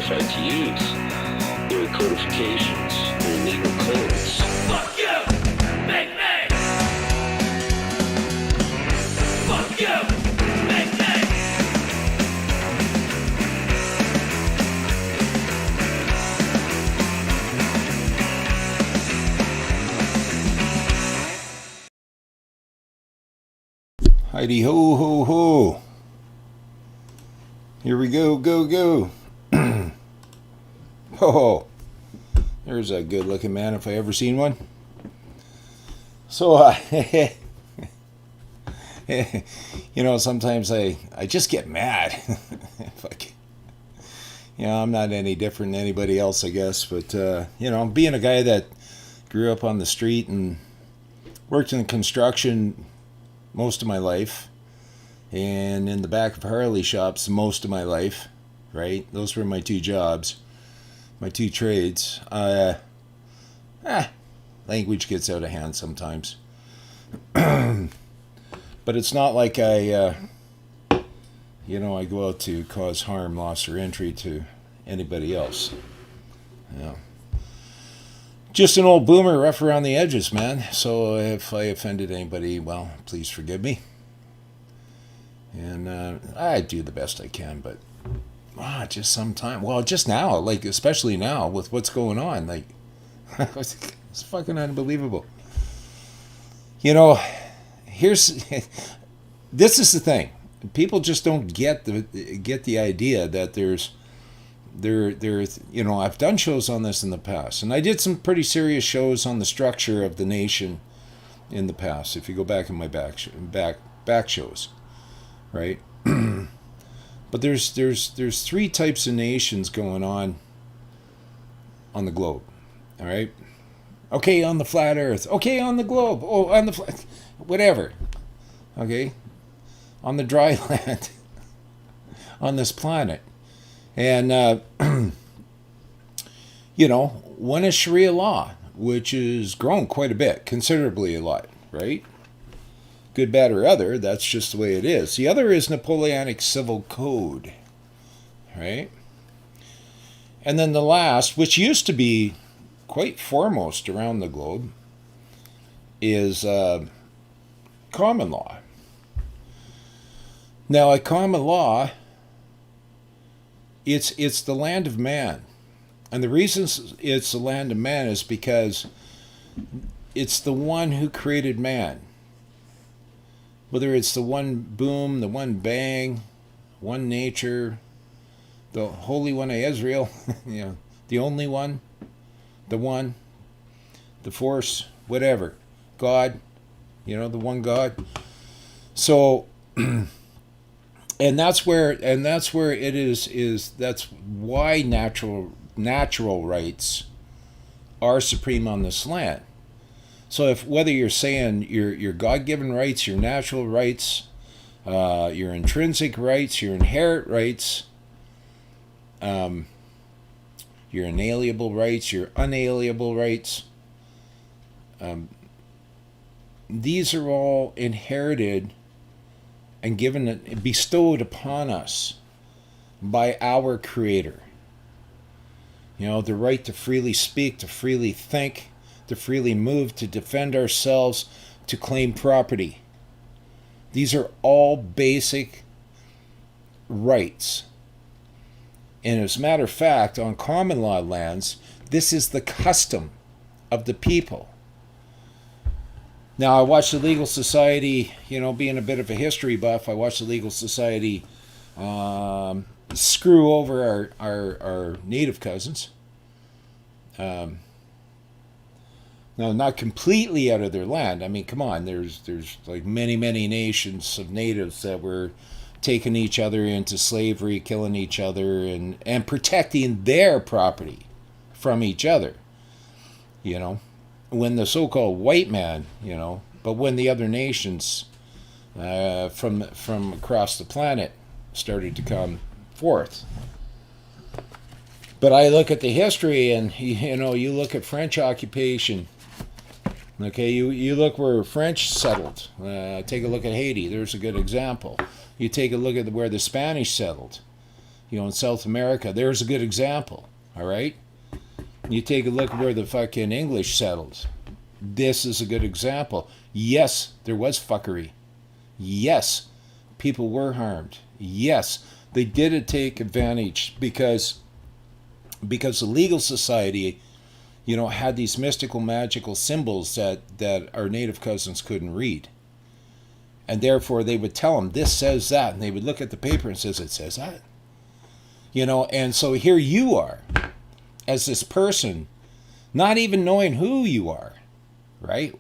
qualified to use. There are codifications, there are legal codes. Fuck you! Make me! Fuck you! Make me! Heidi ho ho ho. Here we go, go. Oh, there's a good looking man if I ever seen one. So, sometimes I just get mad. I'm not any different than anybody else, I guess. But, being a guy that grew up on the street and worked in construction most of my life, and in the back of Harley shops most of my life, right? Those were my two jobs, my two trades. Language gets out of hand sometimes. But it's not like I go out to cause harm, loss, or injury to anybody else. Just an old boomer, rough around the edges, man. So if I offended anybody, well, please forgive me. And I do the best I can, but just sometime. Well, just now, like especially now with what's going on, like it's fucking unbelievable. Here's this is the thing. People just don't get the idea that there's I've done shows on this in the past, and I did some pretty serious shows on the structure of the nation in the past. If you go back in my back shows, right? But there's three types of nations going on the globe. All right. Okay, on the flat Earth. Okay, on the globe. Oh, on the whatever. Okay, on the dry land, on this planet. And, one is Sharia law, which has grown quite a bit, considerably a lot, right? Good, bad, or other, that's just the way it is. The other is Napoleonic Civil Code, right? And then the last, which used to be quite foremost around the globe, is common law. Now, a common law, it's the land of man. And the reason it's the land of man is because it's the one who created man. Whether it's the one boom, the one bang, one nature, the Holy One of Israel, the only one, the force, whatever, God, the one God. So And that's where it is that's why natural rights are supreme on this land. So whether you're saying your God-given rights, your natural rights, your intrinsic rights, your inherent rights, your inalienable rights, your unalienable rights, these are all inherited and bestowed upon us by our Creator. The right to freely speak, to freely think, to freely move, to defend ourselves, to claim property. These are all basic rights. And as a matter of fact, on common law lands, this is the custom of the people. Now, I watched the Legal Society, being a bit of a history buff, I watched the Legal Society screw over our native cousins. No, not completely out of their land. I mean, come on, there's like many nations of natives that were taking each other into slavery, killing each other, and protecting their property from each other. When the so-called white man, but when the other nations from across the planet started to come forth. But I look at the history, and you look at French occupation. Okay, you look where French settled. Take a look at Haiti. There's a good example. You take a look at where the Spanish settled. in South America. There's a good example, all right? You take a look at where the fucking English settled. This is a good example. Yes, there was fuckery. Yes, people were harmed. Yes, they did take advantage because the legal society, had these mystical, magical symbols that our native cousins couldn't read. And therefore they would tell them, this says that. And they would look at the paper and says, it says that. And so here you are, as this person, not even knowing who you are, right?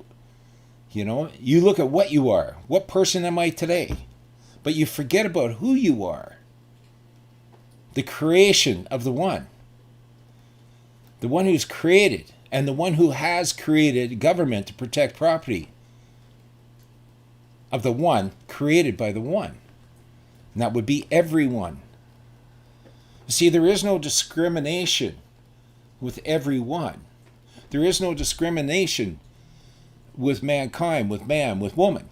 You look at what you are. What person am I today? But you forget about who you are. The creation of the one. The one who's created, and the one who has created government to protect property of the one created by the one. And that would be everyone. See, there is no discrimination with everyone. There is no discrimination with mankind, with man, with woman.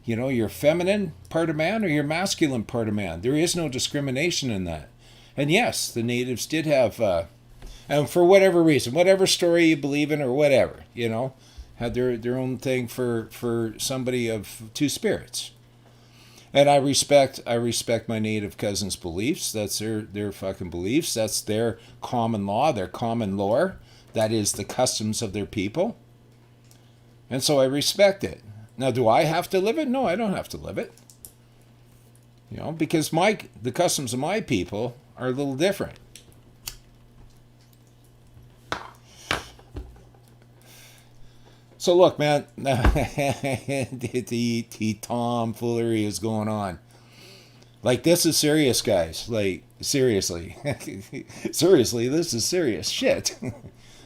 You're feminine part of man or you're masculine part of man. There is no discrimination in that. And yes, the natives did have, and for whatever reason, whatever story you believe in or whatever, had their own thing for somebody of two spirits. And I respect my native cousins' beliefs. That's their fucking beliefs. That's their common law, their common lore. That is the customs of their people. And so I respect it. Now, do I have to live it? No, I don't have to live it. Because the customs of my people are a little different. So look, man, the tomfoolery is going on. Like, this is serious, guys. Like, seriously. Seriously, this is serious shit.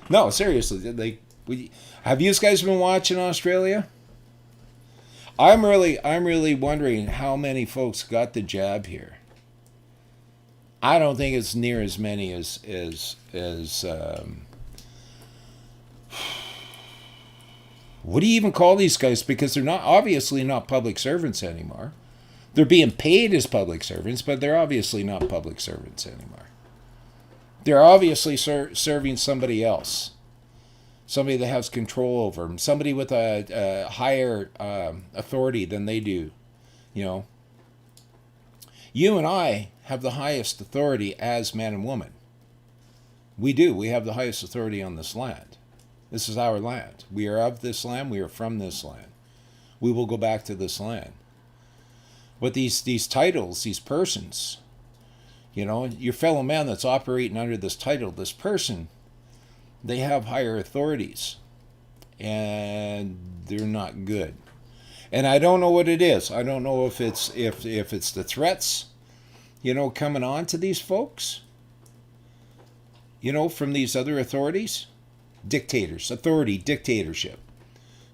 No, seriously. Like, have you guys been watching Australia? I'm really wondering how many folks got the jab here. I don't think it's near as many as what do you even call these guys? Because they're obviously not public servants anymore. They're being paid as public servants, but they're obviously not public servants anymore. They're obviously serving somebody else. Somebody that has control over them. Somebody with a higher authority than they do. You and I have the highest authority as man and woman. We do. We have the highest authority on this land. This is our land. We are of this land. We are from this land. We will go back to this land. But these titles, these persons, your fellow man that's operating under this title, this person, they have higher authorities. And they're not good. And I don't know what it is. I don't know if it's the threats, coming on to these folks, from these other authorities. Dictators, authority, dictatorship.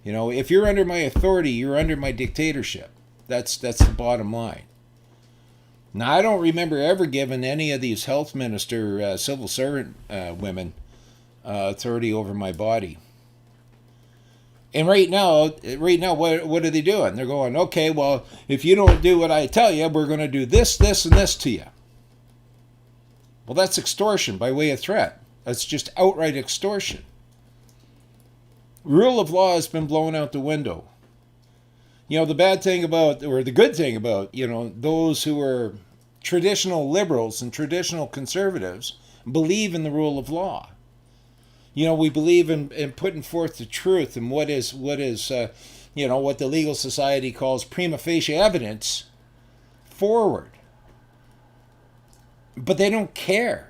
If you're under my authority, you're under my dictatorship. That's the bottom line. Now, I don't remember ever giving any of these health minister, civil servant women authority over my body. And right now, what are they doing? They're going, okay, well, if you don't do what I tell you, we're going to do this, this, and this to you. Well, that's extortion by way of threat. That's just outright extortion. Rule of law has been blown out the window. The bad thing about, or the good thing about, those who are traditional liberals and traditional conservatives believe in the rule of law. We believe in putting forth the truth and what is what the legal society calls prima facie evidence forward. But they don't care.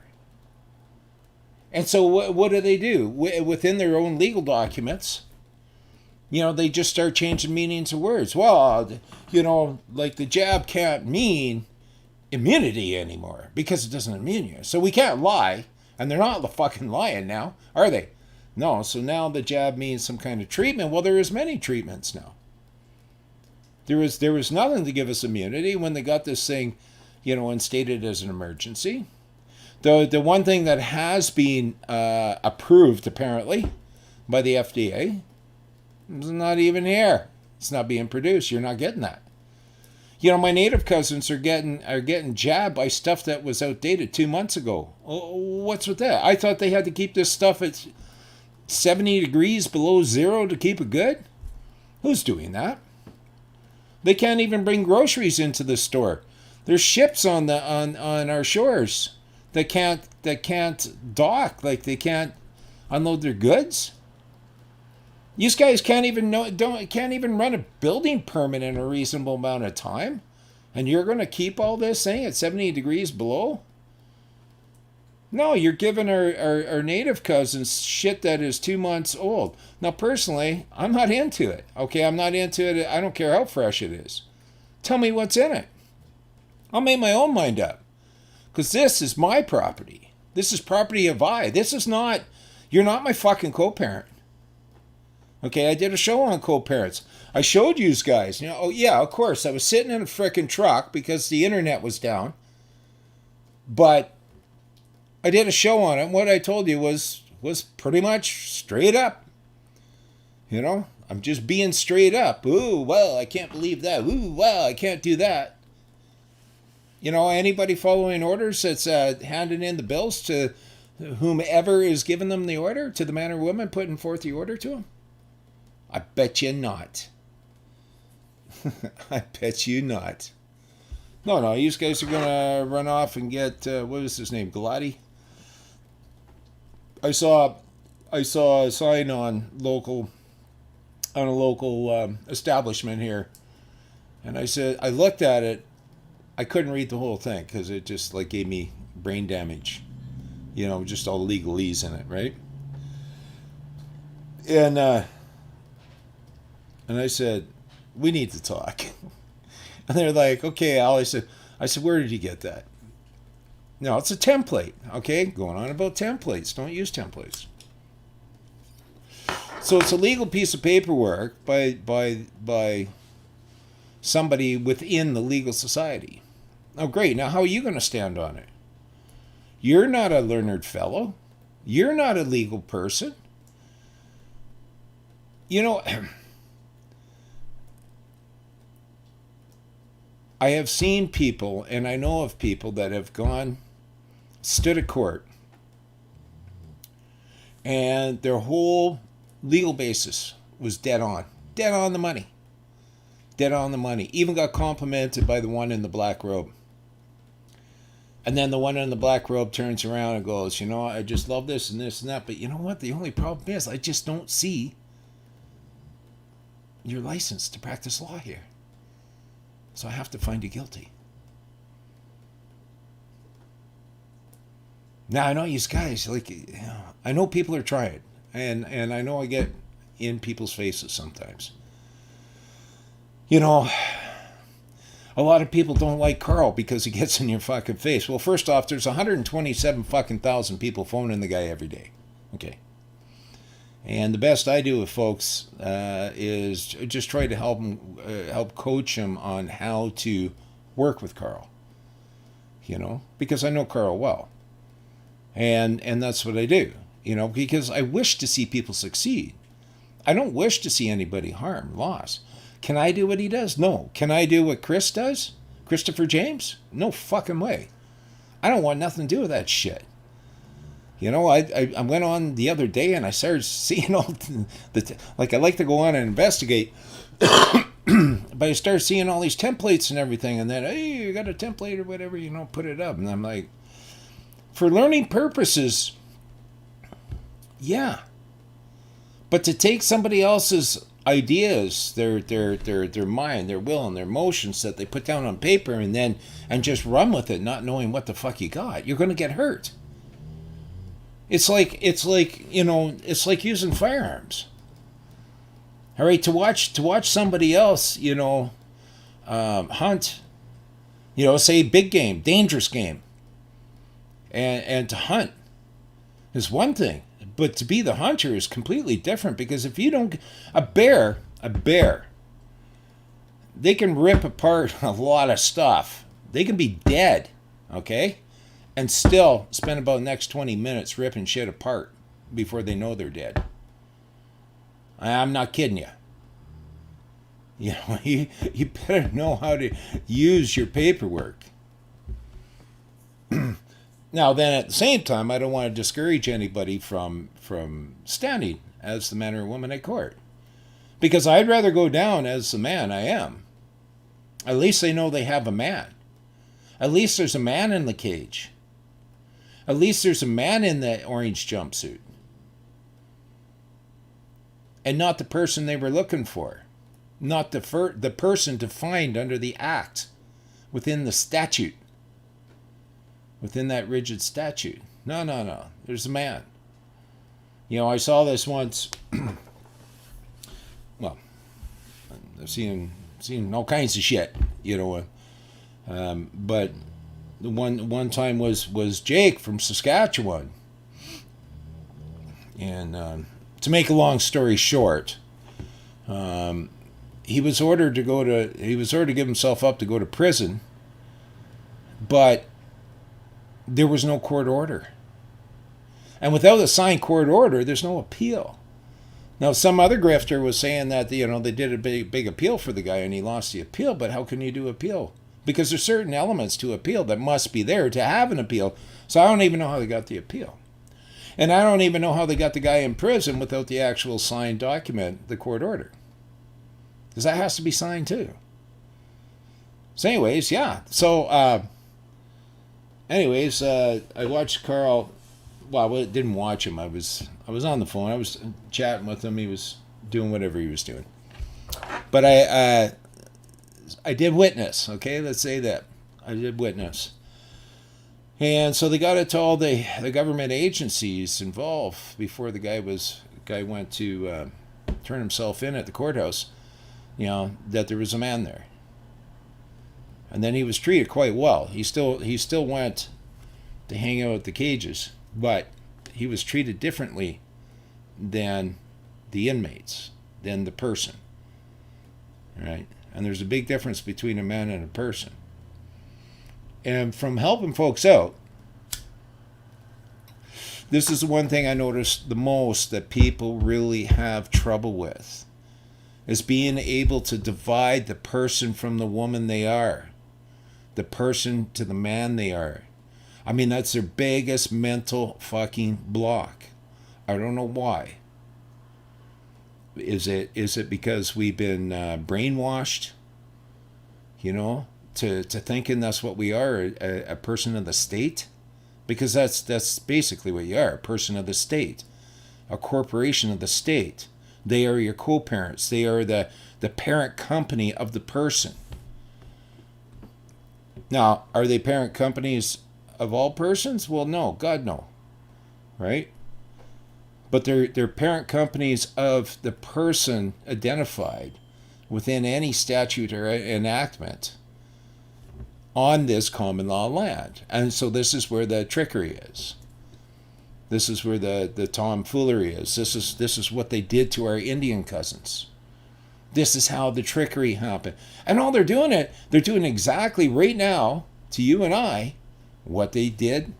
And so what do? Within their own legal documents, they just start changing meanings of words. Well, like the jab can't mean immunity anymore because it doesn't immune you. So we can't lie. And they're not fucking lying now, are they? No, so now the jab means some kind of treatment. Well, there is many treatments now. There was nothing to give us immunity when they got this thing, instated as an emergency. The one thing that has been approved, apparently, by the FDA is not even here. It's not being produced. You're not getting that. My native cousins are getting jabbed by stuff that was outdated 2 months ago. Oh, what's with that? I thought they had to keep this stuff at 70 degrees below zero to keep it good. Who's doing that? They can't even bring groceries into the store. There's ships on our shores that can't dock, like they can't unload their goods. These guys can't even run a building permit in a reasonable amount of time, and you're going to keep all this thing at 70 degrees below? No, you're giving our native cousins shit that is 2 months old. Now, personally, I'm not into it. Okay, I'm not into it. I don't care how fresh it is. Tell me what's in it. I'll make my own mind up. Because this is my property. This is property of I. This is not... You're not my fucking co-parent. Okay, I did a show on co-parents. I showed you guys. Oh, yeah, of course. I was sitting in a frickin' truck because the internet was down. But... I did a show on it. What I told you was pretty much straight up. I'm just being straight up. Ooh, well, I can't believe that. Ooh, well, I can't do that. Anybody following orders that's handing in the bills to whomever is giving them the order, to the man or woman putting forth the order to them? I bet you not. I bet you not. No, you guys are going to run off and get, what was his name, Galati? I saw a sign on a local establishment here, and I looked at it. I couldn't read the whole thing because it just gave me brain damage, just all legalese in it, right? And I said, we need to talk. And they're like, okay, Al. I said, where did you get that? No, it's a template, okay? Going on about templates. Don't use templates. So it's a legal piece of paperwork by somebody within the legal society. Oh, great. Now, how are you going to stand on it? You're not a learned fellow. You're not a legal person. I have seen people, and I know of people that have stood at court, and their whole legal basis was dead on the money, even got complimented by the one in the black robe. And then the one in the black robe turns around and goes, I just love this and this and that, but you know what, the only problem is I just don't see your license to practice law here, so I have to find you guilty. Now, I know you guys, I know people are trying, and I know I get in people's faces sometimes. A lot of people don't like Carl because he gets in your fucking face. Well, first off, there's 127 fucking thousand people phoning the guy every day. Okay. And the best I do with folks is just try to help coach them on how to work with Carl. Because I know Carl well. And that's what I do, because I wish to see people succeed. I don't wish to see anybody harmed, lost. Can I do what he does? No. Can I do what Chris does? Christopher James? No fucking way. I don't want nothing to do with that shit. I went on the other day and I started seeing all I like to go on and investigate, but I started seeing all these templates and everything, and then, hey, you got a template or whatever, put it up. And I'm like, for learning purposes, yeah. But to take somebody else's ideas, their mind, their will, and their emotions that they put down on paper and just run with it, not knowing what the fuck you got, you're going to get hurt. It's like using firearms. All right, to watch somebody else, hunt, say big game, dangerous game. And to hunt is one thing, but to be the hunter is completely different, because if you don't... A bear, they can rip apart a lot of stuff. They can be dead, okay? And still spend about the next 20 minutes ripping shit apart before they know they're dead. I'm not kidding you. You know, you better know how to use your paperwork. Now, then at the same time, I don't want to discourage anybody from standing as the man or woman at court. Because I'd rather go down as the man I am. At least they know they have a man. At least there's a man in the cage. At least there's a man in the orange jumpsuit. And not the person they were looking for. Not the person defined under the act, within the statute. Within that rigid statute. No. There's a man. You know, I saw this once. Well, I've seen all kinds of shit, you know. But the one time was Jake from Saskatchewan. And to make a long story short, he was ordered to give himself up to go to prison, but there was no court order. And without a signed court order, there's no appeal. Now, some other grifter was saying that, you know, they did a big appeal for the guy and he lost the appeal, but how can you do appeal? Because there's certain elements to appeal that must be there to have an appeal. So I don't even know how they got the appeal. And I don't even know how they got the guy in prison without the actual signed document, the court order. Because that has to be signed too. So anyways, yeah. So I watched Carl. Well, I didn't watch him. I was on the phone. I was chatting with him. He was doing whatever he was doing. But I did witness. Okay, let's say that I did witness. And so they got it to all the government agencies involved before the guy went to turn himself in at the courthouse. You know, that there was a man there. And then he was treated quite well. He still went to hang out at the cages, but he was treated differently than the inmates, than the person. Right? And there's a big difference between a man and a person. And from helping folks out, this is the one thing I noticed the most that people really have trouble with, is being able to divide the person from the woman they are, the person to the man they are. I mean, that's their biggest mental fucking block. I don't know why. Is it because we've been brainwashed, you know, to thinking that's what we are, a person of the state? Because that's basically what you are, a person of the state, a corporation of the state. They are your co-parents. They are the parent company of the person. Now, are they parent companies of all persons? Well, no, God, no. Right? But they're parent companies of the person identified within any statute or enactment on this common law land. And so this is where the trickery is. This is where the tomfoolery is. This is what they did to our Indian cousins. This is how the trickery happened. And all they're doing exactly right now to you and I what they did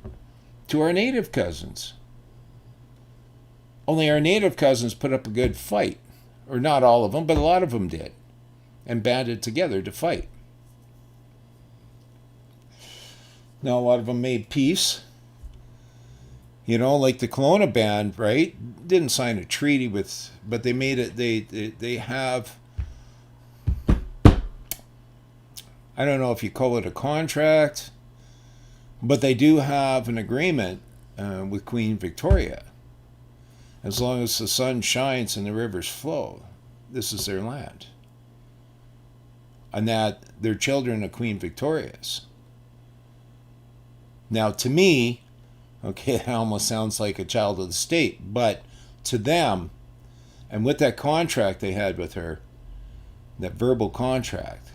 to our native cousins. Only our native cousins put up a good fight. Or not all of them, but a lot of them did. And banded together to fight. Now, a lot of them made peace. You know, like the Kelowna band, right? Didn't sign a treaty with, but they made it, they have, I don't know if you call it a contract, but they do have an agreement with Queen Victoria. As long as the sun shines and the rivers flow, this is their land. And that they're children of Queen Victoria's. Now, to me, okay, that almost sounds like a child of the state, but to them, and with that contract they had with her, that verbal contract,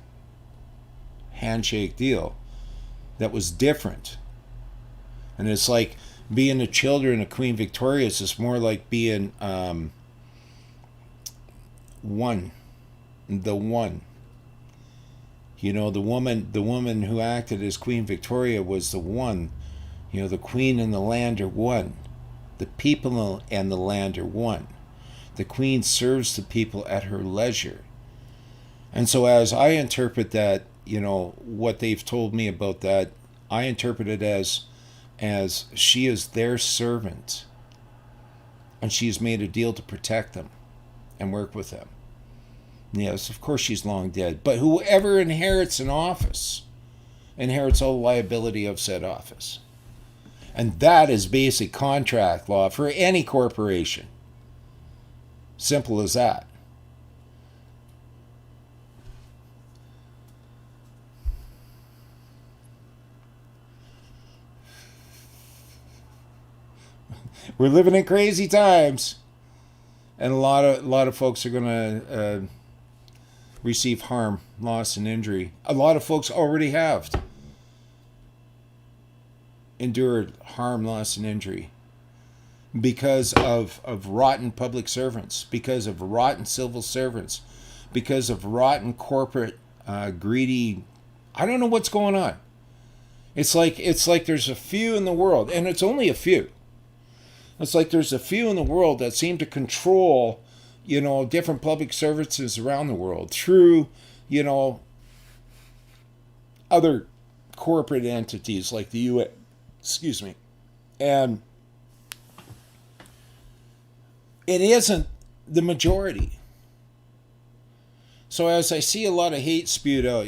handshake deal, that was different. And it's like being the children of Queen Victoria's is more like being the one. You know, the woman who acted as Queen Victoria was the one. You know, the queen and the land are one. The people and the land are one. The queen serves the people at her leisure. And so as I interpret that, what they've told me about that, I interpret it as she is their servant, and she's made a deal to protect them and work with them. Yes, of course she's long dead, but whoever inherits an office inherits all liability of said office. And that is basic contract law for any corporation. Simple as that. We're living in crazy times, and a lot of folks are going to receive harm, loss, and injury. A lot of folks already have endured harm, loss, and injury because of rotten public servants, because of rotten civil servants, because of rotten corporate greedy. I don't know what's going on. It's like there's a few in the world, and it's only a few. It's like there's a few in the world that seem to control, different public services around the world through, other corporate entities like the UN. Excuse me. And it isn't the majority. So as I see a lot of hate spewed out,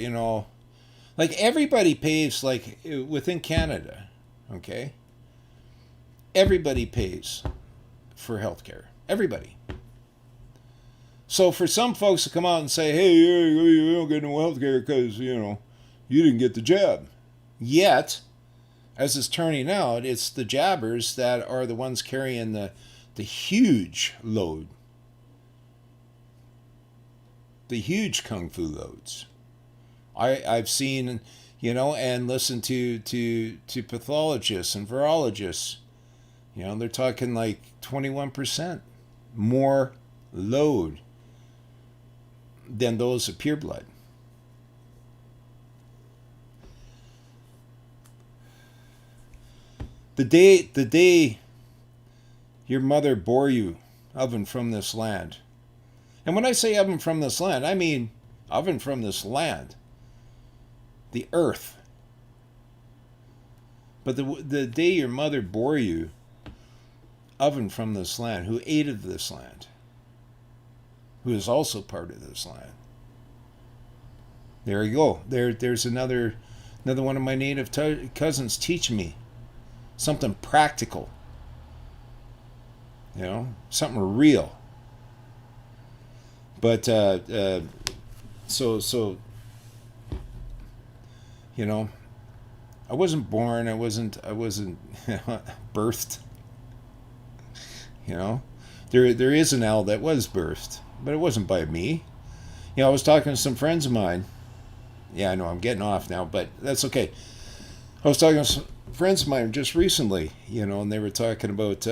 like everybody pays, like within Canada, okay? Everybody pays for healthcare. Everybody. So for some folks to come out and say, hey, you don't get no healthcare because, you didn't get the jab. Yet, as it's turning out, it's the jabbers that are the ones carrying the huge load. The huge kung fu loads. I've seen, and listened to pathologists and virologists. They're talking like 21% more load than those of pure blood. The day your mother bore you oven from this land. And when I say oven from this land, I mean oven from this land. The earth. But the day your mother bore you oven from this land, who ate of this land, who is also part of this land. There you go. There's another one of my native cousins teaching me something practical. Something real. But so I wasn't born. I wasn't birthed. There is an owl that was birthed, but it wasn't by me. I was talking to some friends of mine. Yeah, I know I'm getting off now, but that's okay. I was talking to some friends of mine just recently, and they were talking about,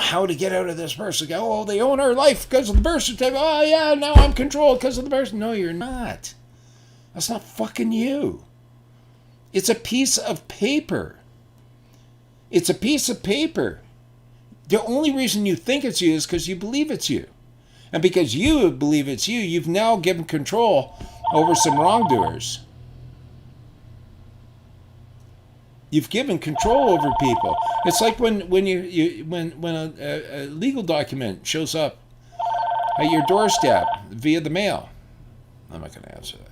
how to get out of this birth certificate. Oh, they own our life because of the birth certificate. Oh, yeah, now I'm controlled because of the birth certificate. No, you're not. That's not fucking you. It's a piece of paper. It's a piece of paper. The only reason you think it's you is because you believe it's you. And because you believe it's you, you've now given control over some wrongdoers. You've given control over people. It's like when a legal document shows up at your doorstep via the mail. I'm not going to answer that.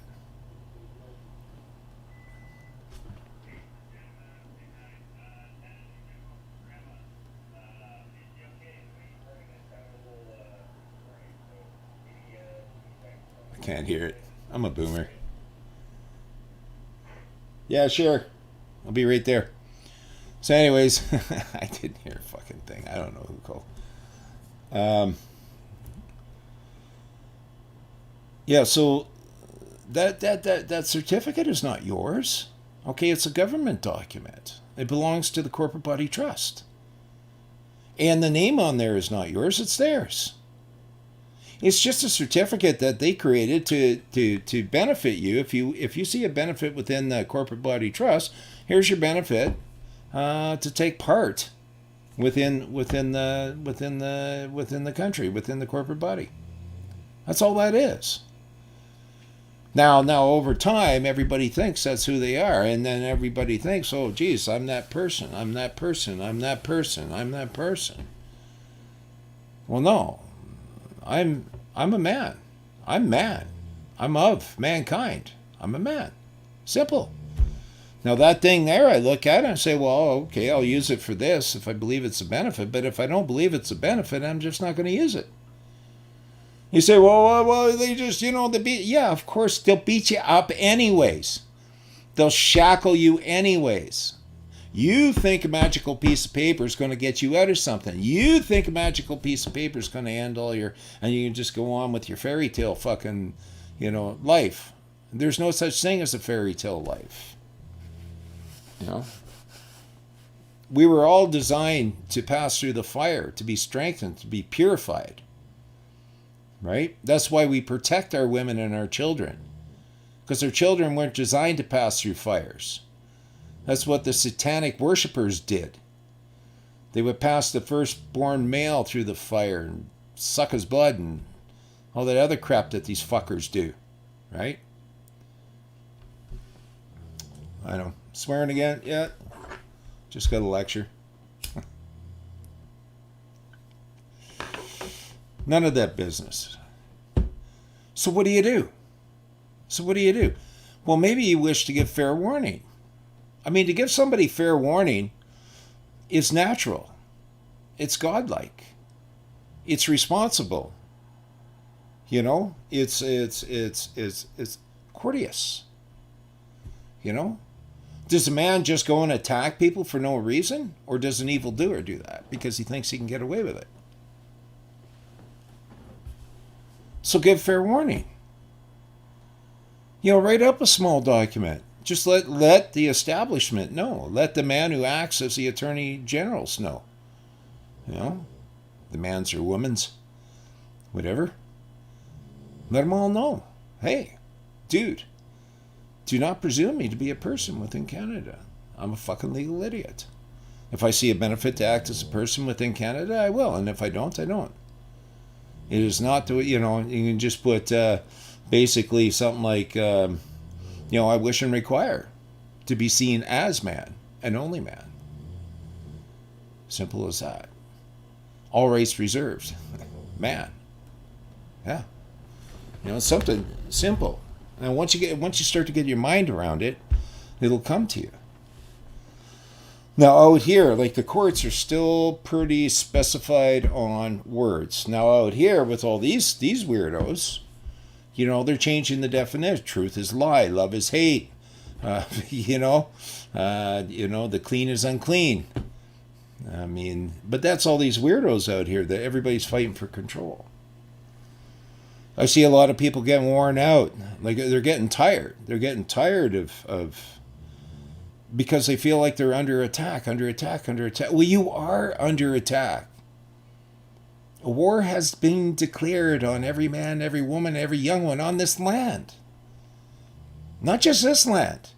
Can't hear it. I'm a boomer. Yeah, sure. I'll be right there. So anyways, I didn't hear a fucking thing. I don't know who called. Yeah, so that certificate is not yours. Okay, it's a government document. It belongs to the corporate body trust. And the name on there is not yours, it's theirs. It's just a certificate that they created to benefit you. If you see a benefit within the corporate body trust, here's your benefit to take part within the country, within the corporate body. That's all that is. Now, over time, everybody thinks that's who they are, and then everybody thinks, oh, geez, I'm that person, I'm that person, I'm that person, I'm that person. Well, no, I'm a man. I'm man. I'm of mankind. I'm a man. Simple. Now, that thing there, I look at it and say, well, okay, I'll use it for this if I believe it's a benefit, but if I don't believe it's a benefit, I'm just not going to use it. You say, well, they just, they beat. Yeah, of course, they'll beat you up anyways. They'll shackle you anyways. You think a magical piece of paper is going to get you out of something. You think a magical piece of paper is going to end all your, and you can just go on with your fairy tale fucking, life. There's no such thing as a fairy tale life. We were all designed to pass through the fire, to be strengthened, to be purified. Right? That's why we protect our women and our children. Because our children weren't designed to pass through fires. That's what the satanic worshippers did. They would pass the firstborn male through the fire and suck his blood and all that other crap that these fuckers do. Right? I know. Swearing again? Yeah. Just got a lecture. None of that business. So what do you do? Well, maybe you wish to give fair warning. I mean, to give somebody fair warning is natural. It's godlike. It's responsible. It's courteous. Does a man just go and attack people for no reason? Or does an evildoer do that because he thinks he can get away with it? So give fair warning. Write up a small document. Just let the establishment know. Let the man who acts as the Attorney Generals know. The man's or woman's, whatever. Let them all know. Hey, dude, do not presume me to be a person within Canada. I'm a fucking legal idiot. If I see a benefit to act as a person within Canada, I will. And if I don't, I don't. It is not to, you can just put basically something like, I wish and require to be seen as man and only man. Simple as that. All rights reserved. Man. Yeah. It's something simple. And once you start to get your mind around it, it'll come to you. Now out here, like the courts are still pretty specified on words. Now out here with all these weirdos, they're changing the definition. Truth is lie, love is hate. The clean is unclean. I mean, but that's all these weirdos out here that everybody's fighting for control. I see a lot of people getting worn out. Like they're getting tired. They're getting tired of because they feel like they're under attack. Well, you are under attack. A war has been declared on every man, every woman, every young one on this land. Not just this land.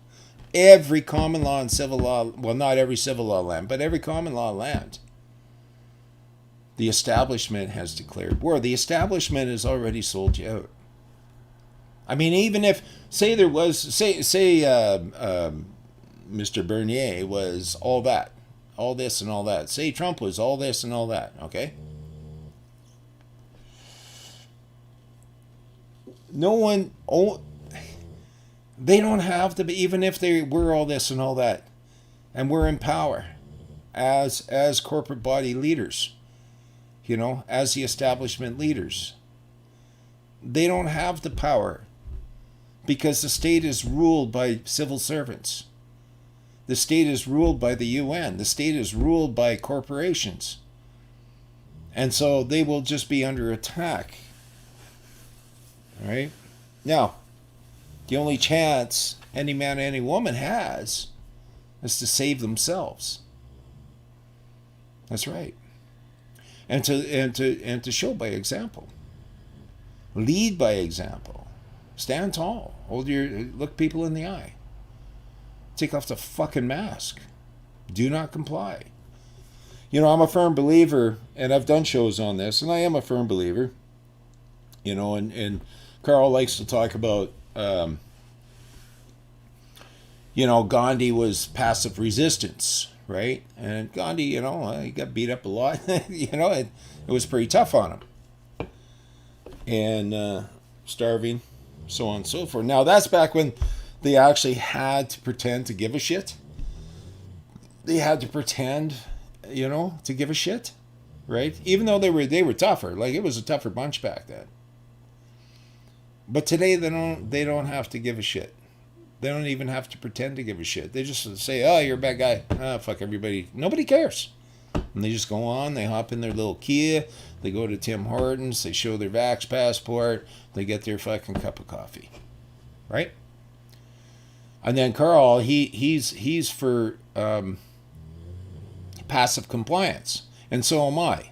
Every common law and civil law, well, not every civil law land, but every common law land. The establishment has declared war. The establishment has already sold you out. I mean, even if, say there was, Mr. Bernier was all that, all this and all that. Say Trump was all this and all that, okay? No one, they don't have to be, even if they were all this and all that, and we're in power as corporate body leaders, as the establishment leaders. They don't have the power because the state is ruled by civil servants. The state is ruled by the UN. The state is ruled by corporations. And so they will just be under attack. All right? Now, the only chance any man or any woman has is to save themselves. That's right. And to show by example. Lead by example. Stand tall. Look people in the eye. Take off the fucking mask. Do not comply. I'm a firm believer, and I've done shows on this, and I am a firm believer And Carl likes to talk about, Gandhi was passive resistance, right? And Gandhi, he got beat up a lot. It was pretty tough on him. And starving, so on and so forth. Now, that's back when they actually had to pretend to give a shit. They had to pretend, to give a shit, right? Even though they were tougher. Like, it was a tougher bunch back then. But today they don't have to give a shit. They don't even have to pretend to give a shit. They just say, "Oh, you're a bad guy. Ah, fuck everybody." Nobody cares. And they just go on. They hop in their little Kia. They go to Tim Hortons. They show their Vax passport. They get their fucking cup of coffee, right? And then Carl, he's for passive compliance, and so am I.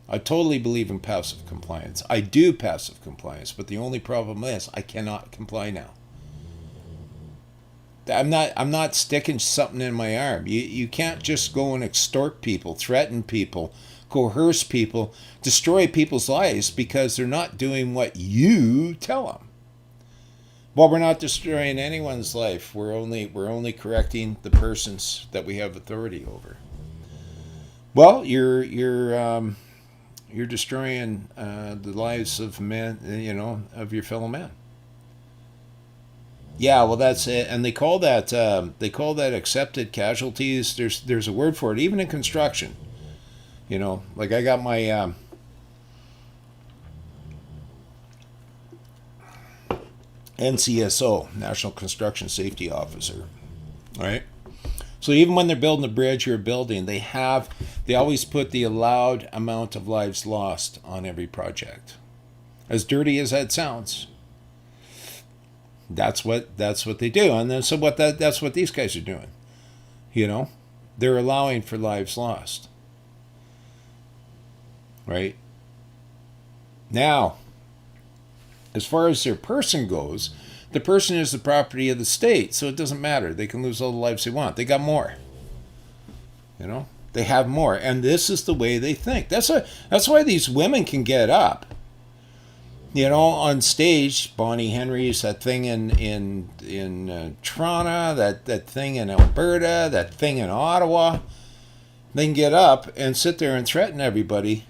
I totally believe in passive compliance. I do passive compliance, but the only problem is I cannot comply now. I'm not sticking something in my arm. You can't just go and extort people, threaten people, coerce people, destroy people's lives because they're not doing what you tell them. Well, we're not destroying anyone's life. We're only correcting the persons that we have authority over. Well, you're destroying the lives of men, of your fellow man. Yeah, well, that's it, and they call that accepted casualties. There's a word for it, even in construction. Like I got my NCSO, National Construction Safety Officer, right? So even when they're building a bridge or a building, they always put the allowed amount of lives lost on every project. As dirty as that sounds. That's what they do. And then that's what these guys are doing. They're allowing for lives lost. Right? Now, as far as their person goes, the person is the property of the state, so it doesn't matter. They can lose all the lives they want. They got more. They have more. And this is the way they think. That's why these women can get up. On stage, Bonnie Henry's, that thing in Toronto, that thing in Alberta, that thing in Ottawa. They can get up and sit there and threaten everybody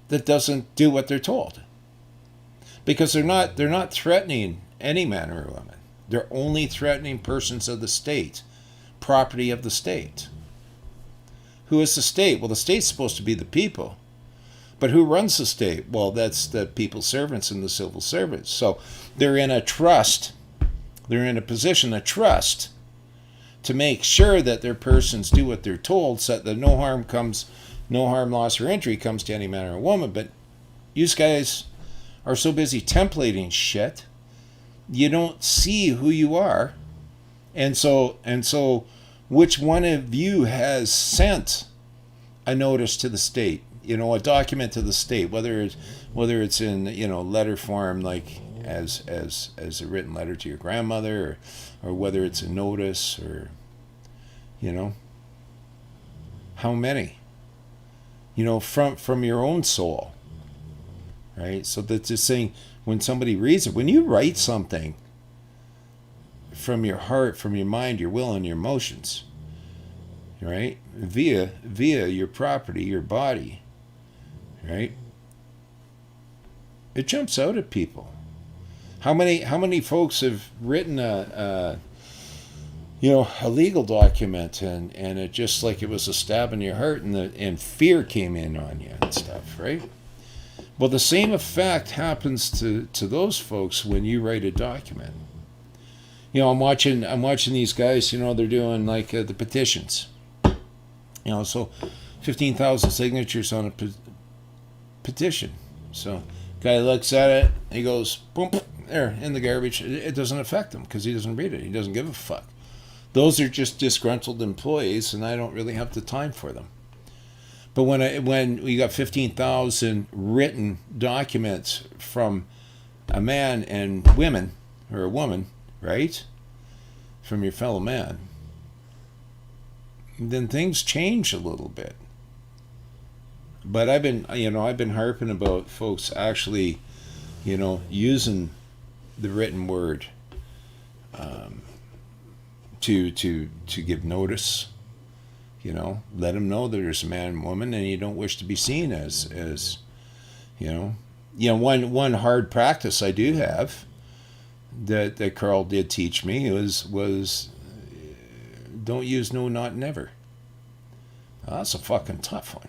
that doesn't do what they're told. Because they're not threatening any man or woman. They're only threatening persons of the state, property of the state. Who is the state? Well, the state's supposed to be the people. But who runs the state? Well, that's the people's servants and the civil servants. So they're in a trust. They're in a position of trust to make sure that their persons do what they're told, so that no harm, loss, or injury comes to any man or woman. But you guys are so busy templating shit, you don't see who you are. And so which one of you has sent a notice to the state? A document to the state, whether it's in letter form, like as a written letter to your grandmother, or whether it's a notice, or how many, from your own soul, right? So that's just saying, when somebody reads it, when you write something from your heart, from your mind, your will, and your emotions, right, via your property, your body. Right? It jumps out at people. How many folks have written a legal document and it just like it was a stab in your heart, and fear came in on you and stuff, right? Well, the same effect happens to those folks when you write a document. I'm watching these guys. They're doing like the petitions. So 15,000 signatures on a petition. So guy looks at it, he goes, boom, there, in the garbage. It doesn't affect him because he doesn't read it. He doesn't give a fuck. Those are just disgruntled employees, and I don't really have the time for them. But when we got 15,000 written documents from a man and women, or a woman, right, from your fellow man, then things change a little bit. But I've been harping about folks actually, using the written word to give notice. Let them know that there's a man and woman, and you don't wish to be seen as one hard practice I do have that Carl did teach me was don't use no, not, never. Well, that's a fucking tough one.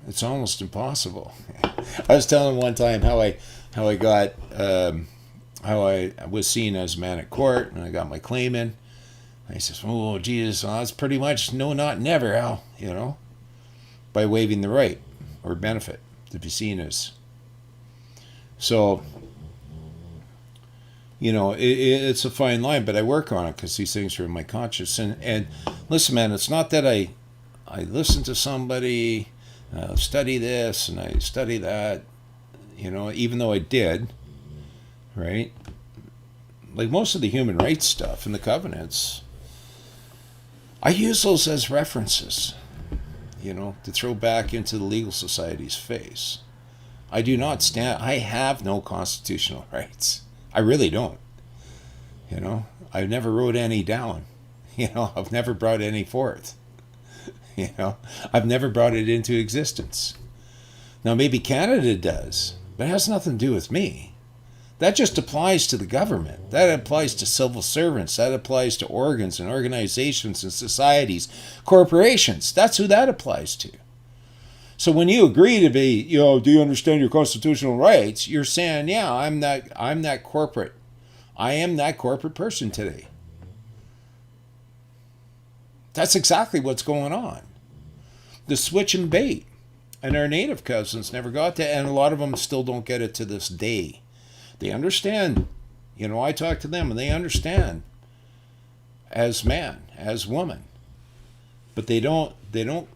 It's almost impossible. I was telling one time how I got how I was seen as a man at court, and I got my claim in. And he says, "Oh, Jesus, well, that's pretty much no, not, never, Al." By waiving the right or benefit to be seen as. So, it's a fine line, but I work on it because these things are in my conscience. And listen, man, it's not that I listen to somebody, study this and I study that, even though I did, right? Like most of the human rights stuff and the covenants, I use those as references, to throw back into the legal society's face. I have no constitutional rights. I really don't. I've never wrote any down. I've never brought any forth. I've never brought it into existence. Now, maybe Canada does, but it has nothing to do with me. That just applies to the government. That applies to civil servants. That applies to organs and organizations and societies, corporations. That's who that applies to. So when you agree to be, do you understand your constitutional rights? You're saying, yeah, I'm that corporate. I am that corporate person today. That's exactly what's going on. The switch and bait. And our native cousins never got that, and a lot of them still don't get it to this day. They understand. I talk to them and they understand as man, as woman. But they don't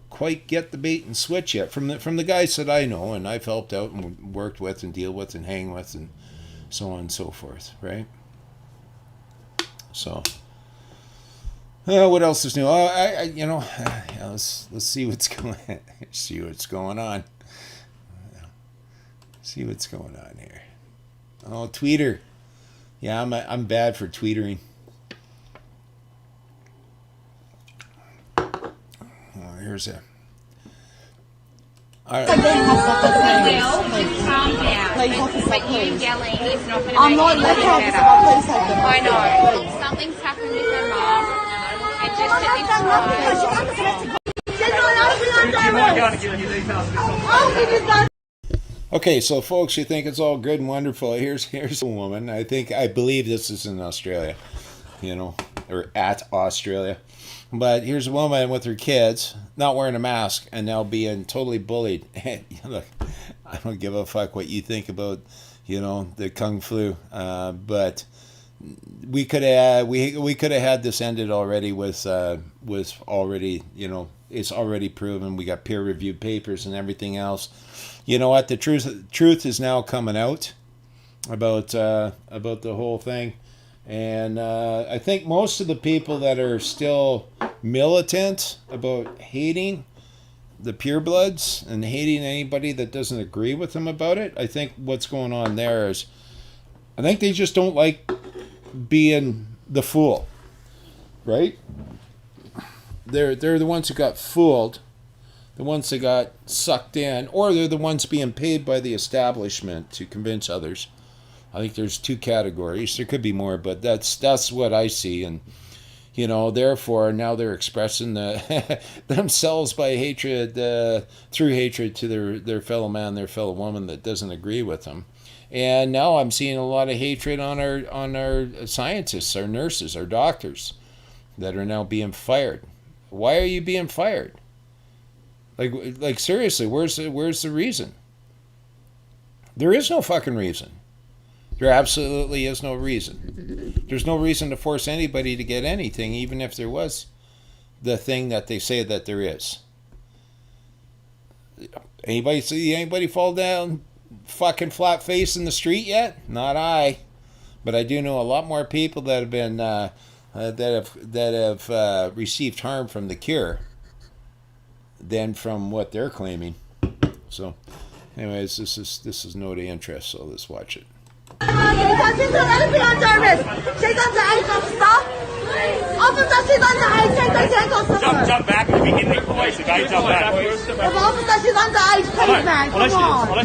quite get the bait and switch yet from the guys that I know and I've helped out and worked with and deal with and hang with and so on and so forth, right? So what else is new? Let's see what's going on. See what's going on. See what's going on here. Oh, tweeter. Yeah, I'm bad for tweetering. Oh, here's a. Calm down. But you yelling is not going to make anything better. I know. Something's happened with her mom. And just at this time. Okay, so folks, you think it's all good and wonderful. Here's a woman. I believe this is in Australia, or at Australia. But here's a woman with her kids, not wearing a mask, and now being totally bullied. Look, I don't give a fuck what you think about, the Kung Flu. But we could have had this ended already with already, it's already proven. We got peer-reviewed papers and everything else. You know what? The truth is now coming out about the whole thing. And I think most of the people that are still militant about hating the purebloods and hating anybody that doesn't agree with them about it, I think what's going on there is I think they just don't like being the fool, right? They're the ones who got fooled, the ones that got sucked in, or they're the ones being paid by the establishment to convince others. I think there's two categories. There could be more, but that's what I see. And therefore now they're expressing themselves by hatred, through hatred to their fellow man, their fellow woman that doesn't agree with them. And now I'm seeing a lot of hatred on our scientists, our nurses, our doctors that are now being fired. Why are you being fired? Like seriously, where's the reason? There is no fucking reason. There absolutely is no reason. There's no reason to force anybody to get anything, even if there was the thing that they say that there is. Anybody see anybody fall down fucking flat face in the street yet? Not I. But I do know a lot more people that have been that have received harm from the cure than from what they're claiming. So, anyways, this is no day interest. So let's watch it. Jump back and we can make voice. The guy jump back. Unless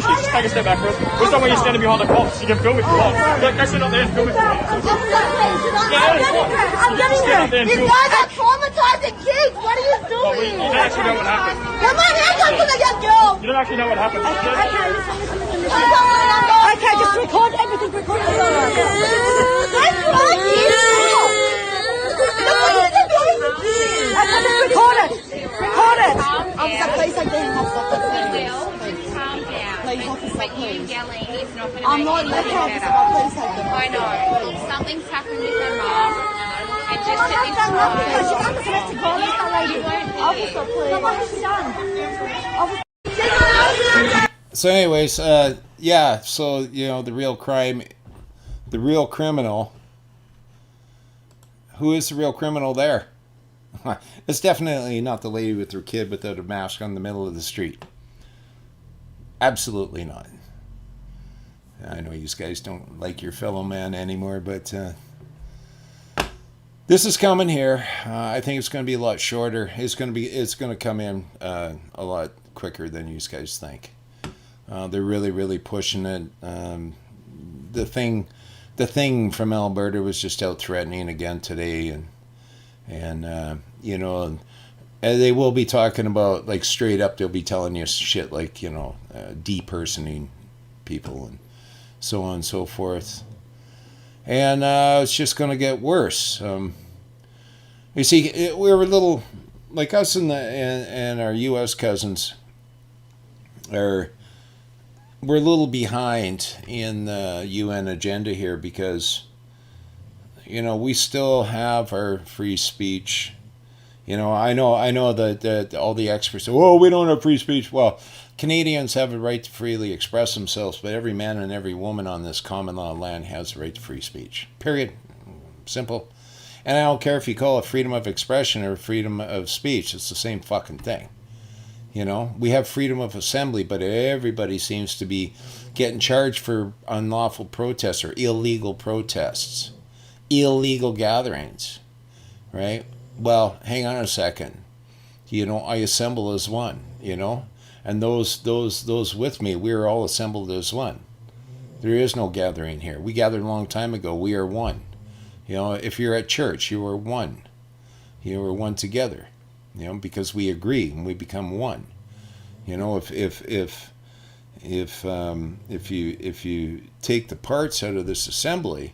you just take a step back first. Where's someone you're standing behind the cops? You can film if you want. Go sit up there and film if you want. I'm getting here. These guys are traumatizing kids. What are you doing? You don't actually know what happened. Come on, hands up to the young girl. You don't actually know what happened. Okay, just record everything. Record everything. That's what you Record it. Record it. Officer, please take the hand off. Calm down. Please, officer, But you please. yelling is not going to I'm make not it left any officer, better. please take them. I know. Something's happened with her mom. And just I sit have done nothing. inside. She's done domestic violence, that lady. Officer, please. What has she done? Officer. So, anyways, yeah. So the real crime, the real criminal. Who is the real criminal there? It's definitely not the lady with her kid without a mask on the middle of the street. Absolutely not. I know you guys don't like your fellow man anymore, but this is coming here. I think it's going to be a lot shorter. It's going to come in a lot quicker than you guys think. They're really pushing it. The thing from Alberta was just out threatening again today, and they will be talking about, like, straight up, they'll be telling you shit like, depersoning people and so on and so forth. And it's just going to get worse. You see, we're a little, like us and our U.S. cousins, we're a little behind in the UN agenda here because, we still have our free speech. I know that all the experts say, "Oh, we don't have free speech." Well, Canadians have a right to freely express themselves, but every man and every woman on this common law land has a right to free speech. Period. Simple. And I don't care if you call it freedom of expression or freedom of speech. It's the same fucking thing. We have freedom of assembly, but everybody seems to be getting charged for unlawful protests or illegal protests, illegal gatherings, right? Well, hang on a second. I assemble as one, and those with me, we are all assembled as one. There is no gathering here. We gathered a long time ago. We are one. If you're at church, you are one. You are one together. Because we agree and we become one. If you take the parts out of this assembly,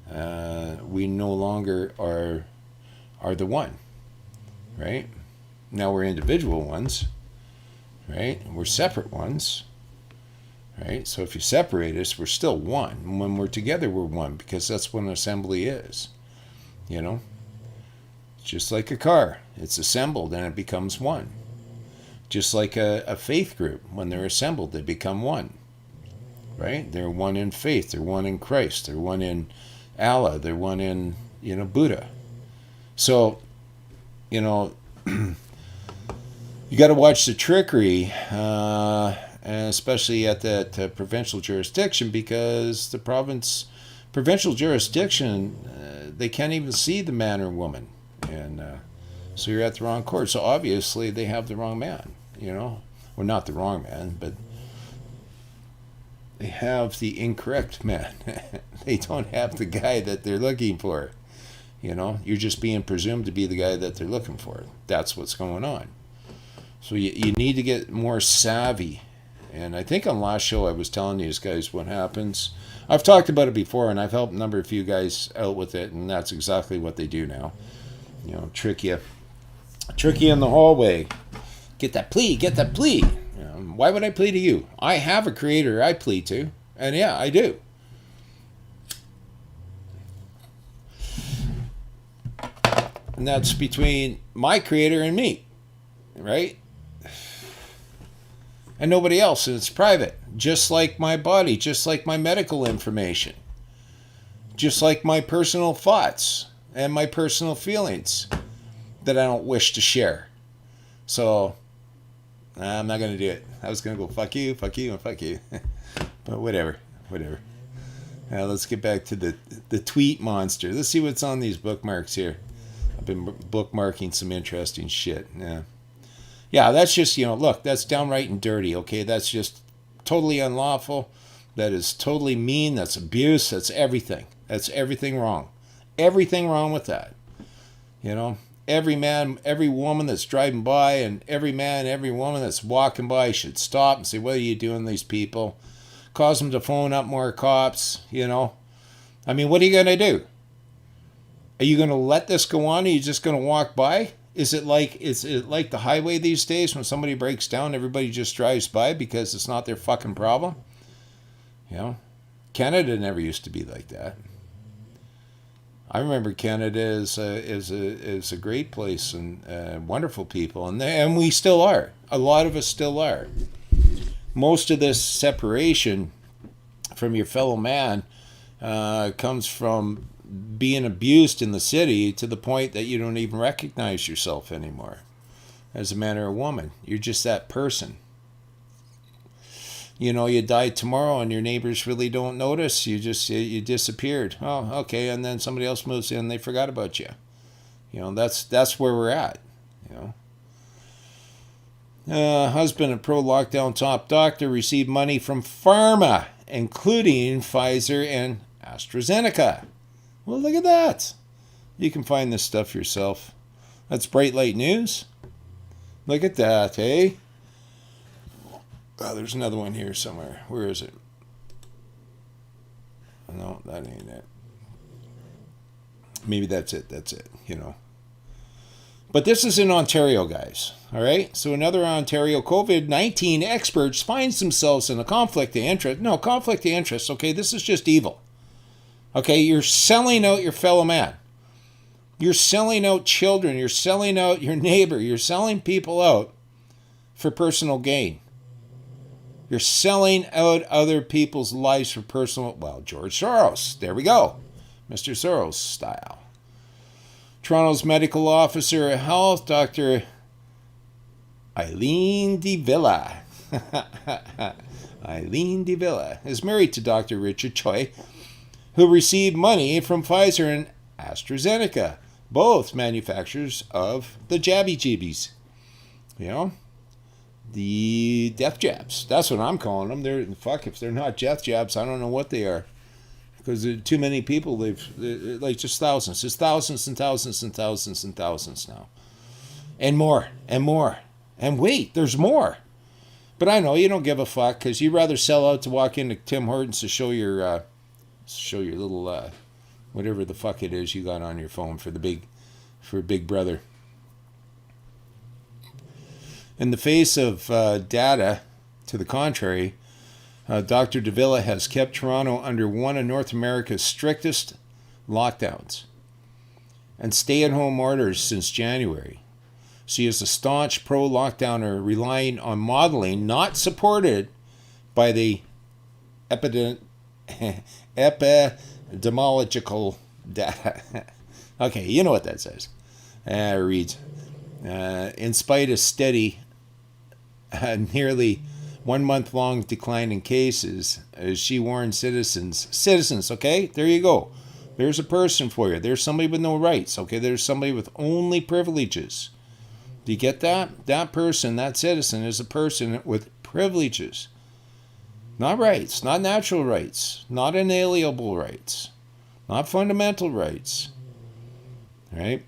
we no longer are the one, right? Now we're individual ones, right? We're separate ones, right? So if you separate us, we're still one. And when we're together, we're one, because that's what an assembly is, Just like a car, it's assembled and it becomes one. Just like a faith group, when they're assembled, they become one, right? They're one in faith, they're one in Christ, they're one in Allah, they're one in, Buddha. So, you got to watch the trickery, and especially at that provincial jurisdiction, because the provincial jurisdiction, they can't even see the man or woman. And so you're at the wrong court. So obviously they have the wrong man, Well, not the wrong man, but they have the incorrect man. They don't have the guy that they're looking for. You're just being presumed to be the guy that they're looking for. That's what's going on. So you need to get more savvy. And I think on last show I was telling you guys what happens. I've talked about it before, and I've helped a number of you guys out with it, and that's exactly what they do now. Trick you in the hallway. Get that plea. Why would I plead to you? I have a creator I plead to, and yeah, I do. And that's between my creator and me, right? And nobody else, and it's private. Just like my body, just like my medical information, just like my personal thoughts and my personal feelings that I don't wish to share. So, Nah, I'm not going to do it. I was going to go fuck you, and fuck you. But whatever. Now let's get back to the tweet monster. Let's see what's on these bookmarks here. I've been bookmarking some interesting shit. Yeah, that's just, look, that's downright and dirty, okay? That's just totally unlawful. That is totally mean. That's abuse. That's everything. That's everything wrong. Everything wrong with that. Every man, every woman that's driving by, and every man, every woman that's walking by should stop and say, what are you doing to these people? Cause them to phone up more cops, I mean, what are you going to do? Are you going to let this go on? Are you just going to walk by? Is it like the highway these days when somebody breaks down, everybody just drives by because it's not their fucking problem? Canada never used to be like that. I remember Canada is a great place and wonderful people, and we still are. A lot of us still are. Most of this separation from your fellow man comes from being abused in the city to the point that you don't even recognize yourself anymore as a man or a woman. You're just that person. You died tomorrow and your neighbors really don't notice. You disappeared. Oh, okay. And then somebody else moves in, they forgot about you. That's where we're at. Husband of pro-lockdown top doctor received money from pharma, including Pfizer and AstraZeneca. Well, look at that. You can find this stuff yourself. That's Bright Light News. Look at that, eh? Oh, there's another one here somewhere. Where is it? No, that ain't it. Maybe that's it. But this is in Ontario, guys. All right? So another Ontario COVID-19 experts finds themselves in a conflict of interest. No, conflict of interest. Okay, this is just evil. Okay, you're selling out your fellow man. You're selling out children. You're selling out your neighbor. You're selling people out for personal gain. You're selling out other people's lives for personal... Well, George Soros. There we go. Mr. Soros style. Toronto's medical officer of health, Dr. Eileen De Villa. Eileen De Villa is married to Dr. Richard Choi, who received money from Pfizer and AstraZeneca, both manufacturers of the jabby jibbies. The death jabs. That's what I'm calling them. If they're not death jabs, I don't know what they are. Because there are too many people. They're just thousands. There's thousands and thousands and thousands and thousands now. And more. And more. And wait, there's more. But I know you don't give a fuck because you'd rather sell out to walk into Tim Hortons to show your little whatever the fuck it is you got on your phone for Big Brother. In the face of data to the contrary, Dr. De Villa has kept Toronto under one of North America's strictest lockdowns and stay-at-home orders since January. She is a staunch pro-lockdowner relying on modeling not supported by the epidemiological data. Okay, you know what that says. It reads, in spite of steady, nearly 1 month long decline in cases, she warned citizens, okay, there you go. There's a person for you. There's somebody with no rights, okay? There's somebody with only privileges. Do you get that? That person, that citizen, is a person with privileges. Not rights, not natural rights, not inalienable rights, not fundamental rights, right?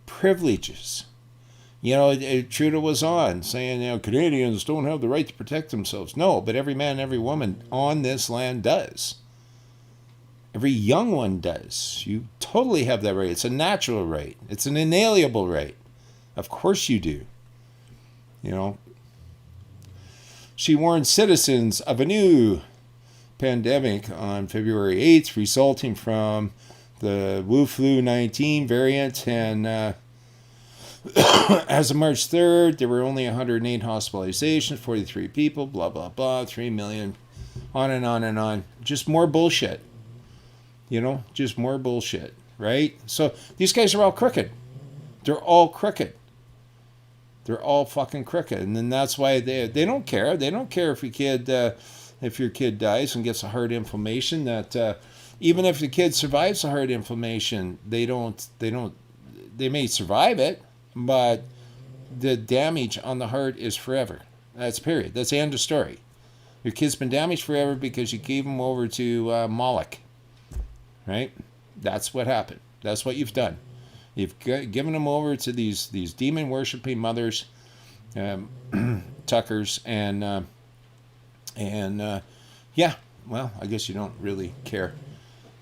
Privileges. Trudeau was on saying, Canadians don't have the right to protect themselves. No, but every man, every woman on this land does. Every young one does. You totally have that right. It's a natural right. It's an inalienable right. Of course you do. She warned citizens of a new pandemic on February 8th, resulting from the Wu Flu 19 variant, and as of March 3rd, there were only 108 hospitalizations, 43 people, blah, blah, blah, 3 million, on and on and on. Just more bullshit. Just more bullshit, right? So these guys are all crooked. They're all crooked. They're all fucking crooked, and then that's why they don't care. They don't care if your kid dies and gets a heart inflammation. That even if the kid survives a heart inflammation, they may survive it, but the damage on the heart is forever. That's period. That's the end of story. Your kid's been damaged forever because you gave him over to Moloch, right? That's what happened. That's what you've done. You've given them over to these demon worshipping mothers, Tuckers, and yeah. Well, I guess you don't really care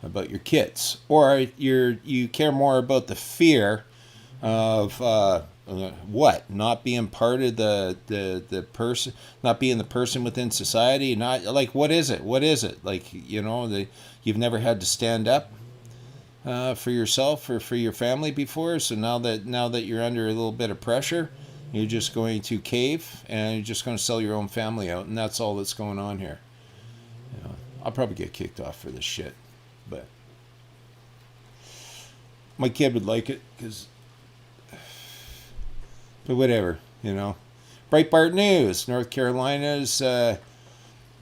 about your kids, or you care more about the fear of what, not being part of the person, not being the person within society, not like what is it like, you've never had to stand up for yourself or for your family before, so now that you're under a little bit of pressure, you're just going to cave and you're just going to sell your own family out, and that's all that's going on here. I'll probably get kicked off for this shit, but my kid would like it, but whatever, Breitbart News: North Carolina's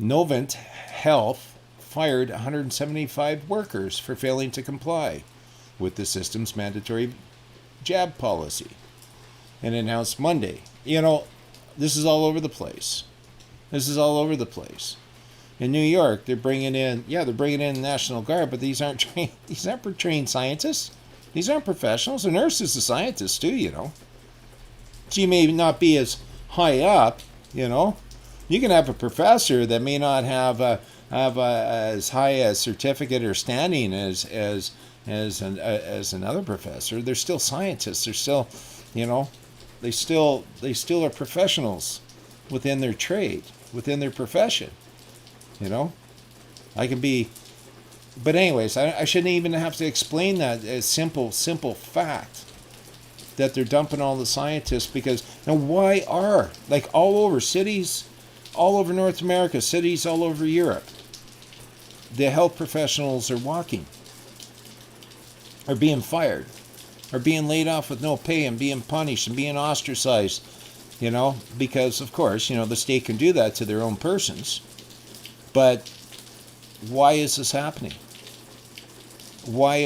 Novant Health fired 175 workers for failing to comply with the system's mandatory jab policy, and announced Monday. This is all over the place. In New York, they're bringing in the National Guard, but these aren't trained scientists. These aren't professionals. A nurse is a scientist too, She may not be as high up, You can have a professor that may not have as high a certificate or standing as another professor. They're still scientists. They're still, they still are professionals within their trade, within their profession. I can be, but anyways, I shouldn't even have to explain that as simple fact that they're dumping all the scientists, because now why are, like, all over cities, all over North America, cities all over Europe, the health professionals are being fired, are being laid off with no pay and being punished and being ostracized, because of course, the state can do that to their own persons. But why is this happening? Why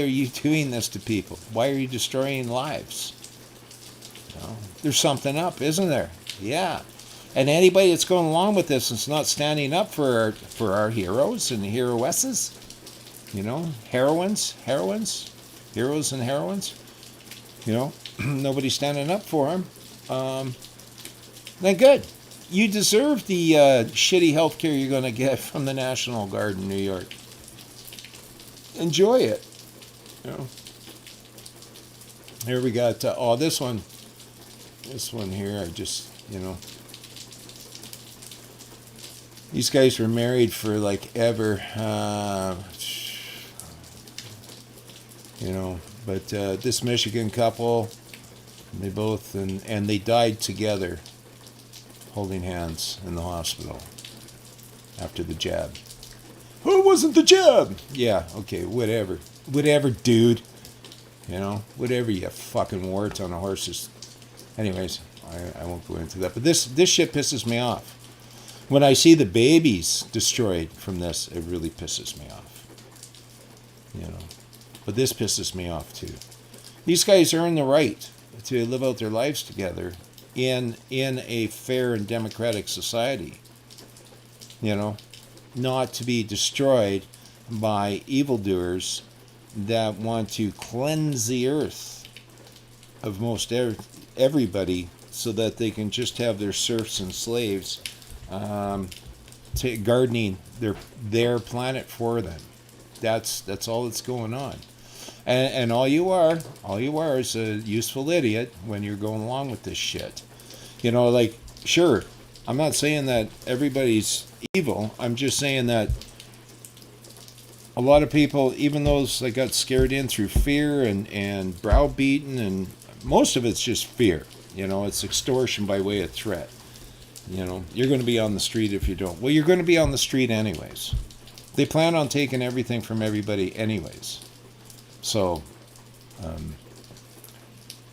are you doing this to people? Why are you destroying lives? There's something up, isn't there? Yeah. And anybody that's going along with this is not standing up for our heroes and heroesses, heroines, heroes and heroines, nobody's standing up for them. Then good. You deserve the shitty health care you're going to get from the National Guard in New York. Enjoy it. Here we got, this one here, I just, these guys were married for like ever, but this Michigan couple, they both, and they died together, holding hands in the hospital after the jab. Oh, it wasn't the jab. Yeah, okay, whatever, dude. Whatever, you fucking warts on a horse's. Anyways, I won't go into that. But this shit pisses me off. When I see the babies destroyed from this, it really pisses me off. But this pisses me off too. These guys earn the right to live out their lives together in a fair and democratic society. Not to be destroyed by evildoers that want to cleanse the earth of most everybody so that they can just have their serfs and slaves gardening their planet for them. That's all that's going on. And all you are is a useful idiot when you're going along with this shit. Sure, I'm not saying that everybody's evil. I'm just saying that a lot of people, even those that got scared in through fear and browbeaten, and most of it's just fear. It's extortion by way of threat. You're going to be on the street if you don't. Well, you're going to be on the street anyways. They plan on taking everything from everybody anyways. So,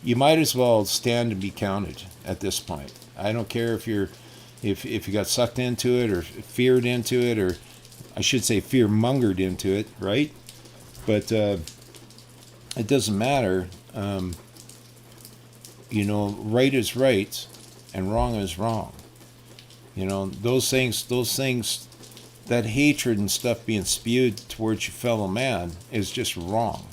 you might as well stand and be counted at this point. I don't care if you got sucked into it or feared into it, or I should say fear mongered into it, right? But it doesn't matter. Right is right and wrong is wrong. Those things, that hatred and stuff being spewed towards your fellow man is just wrong.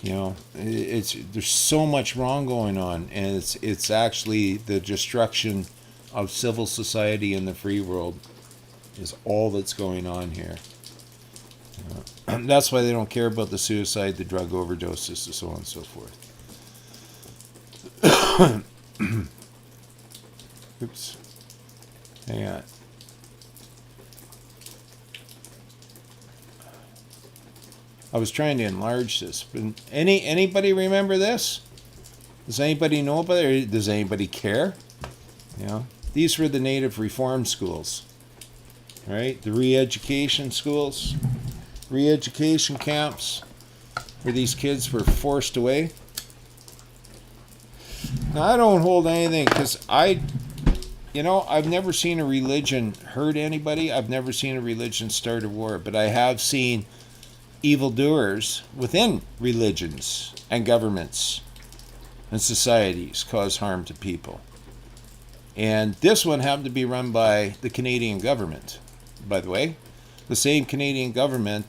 There's so much wrong going on, and it's actually the destruction of civil society in the free world is all that's going on here. That's why they don't care about the suicide, the drug overdoses, and so on and so forth. Oops. Hang on. I was trying to enlarge this, but anybody remember this? Does anybody know about it? Or does anybody care? These were the native reform schools, right? The re-education schools, re-education camps, where these kids were forced away. Now, I don't hold anything because I've never seen a religion hurt anybody. I've never seen a religion start a war, but I have seen evildoers within religions and governments and societies cause harm to people. And this one happened to be run by the Canadian government, by the way. The same Canadian government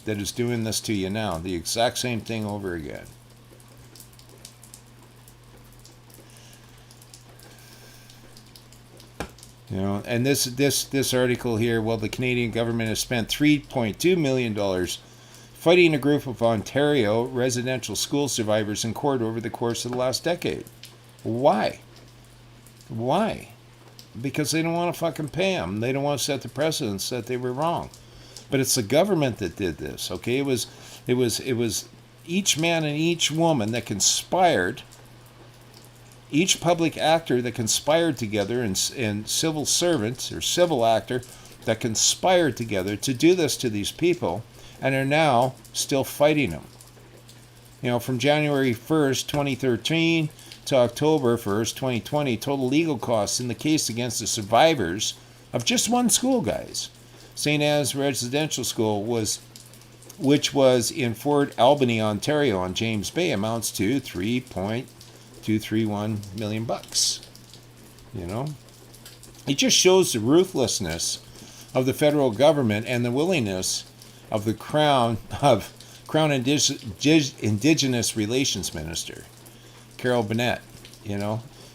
that is doing this to you now. The exact same thing over again. And this article here, well, the Canadian government has spent $3.2 million fighting a group of Ontario residential school survivors in court over the course of the last decade. Why? Because they don't want to fucking pay them. They don't want to set the precedence that they were wrong. But it's the government that did this, okay? It was each man and each woman that conspired, each public actor that conspired together, and civil servants or civil actor that conspired together to do this to these people, and are now still fighting them. From January 1st, 2013 to October 1st, 2020, total legal costs in the case against the survivors of just one school, guys, St. Anne's Residential School, which was in Fort Albany, Ontario, on James Bay, amounts to $3.231 million. It just shows the ruthlessness of the federal government and the willingness of the Crown Indigenous Relations Minister, Carol Burnett.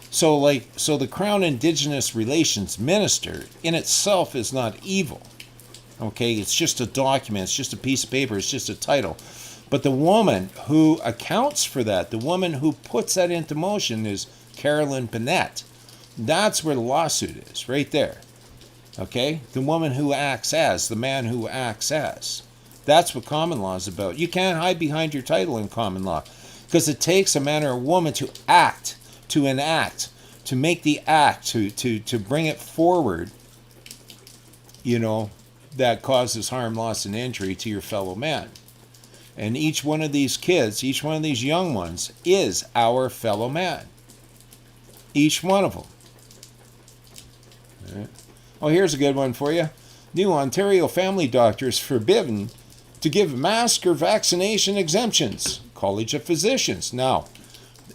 So the Crown Indigenous Relations Minister in itself is not evil. Okay, it's just a document, it's just a piece of paper, it's just a title. But the woman who accounts for that, the woman who puts that into motion, is Carolyn Burnett. That's where the lawsuit is, right there. Okay? The woman who acts as, the man who acts as. That's what common law is about. You can't hide behind your title in common law, because it takes a man or a woman to act, to enact, to make the act, to bring it forward, that causes harm, loss, and injury to your fellow man. And each one of these kids, each one of these young ones, is our fellow man. Each one of them. All right. Oh, here's a good one for you. New Ontario family doctors forbidden to give mask or vaccination exemptions. College of Physicians. Now,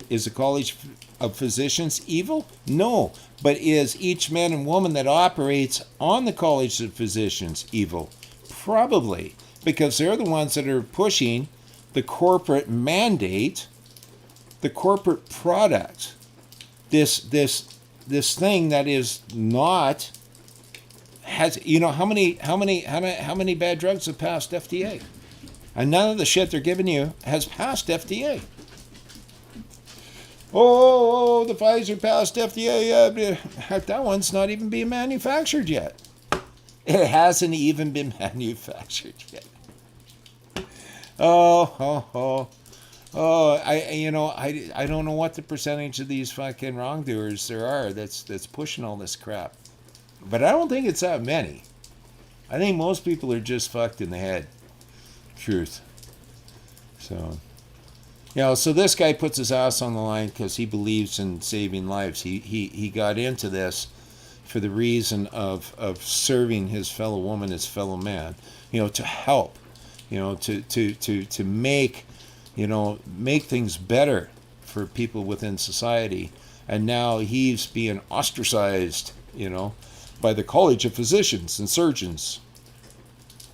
is the College of Physicians evil? No. But is each man and woman that operates on the College of Physicians evil? Probably. Because they're the ones that are pushing the corporate mandate, the corporate product, this thing that is not has. How many bad drugs have passed FDA, and none of the shit they're giving you has passed FDA. Oh, the Pfizer passed FDA. That one's not even being manufactured yet. It hasn't even been manufactured yet. I don't know what the percentage of these fucking wrongdoers there are that's pushing all this crap, but I don't think it's that many. I think most people are just fucked in the head. Truth. So, You know, so this guy puts his ass on the line because he believes in saving lives. He got into this for the reason of serving his fellow woman, his fellow man, you know, to help, you know, to make, you know, make things better for people within society. And now he's being ostracized, you know, by the College of Physicians and Surgeons,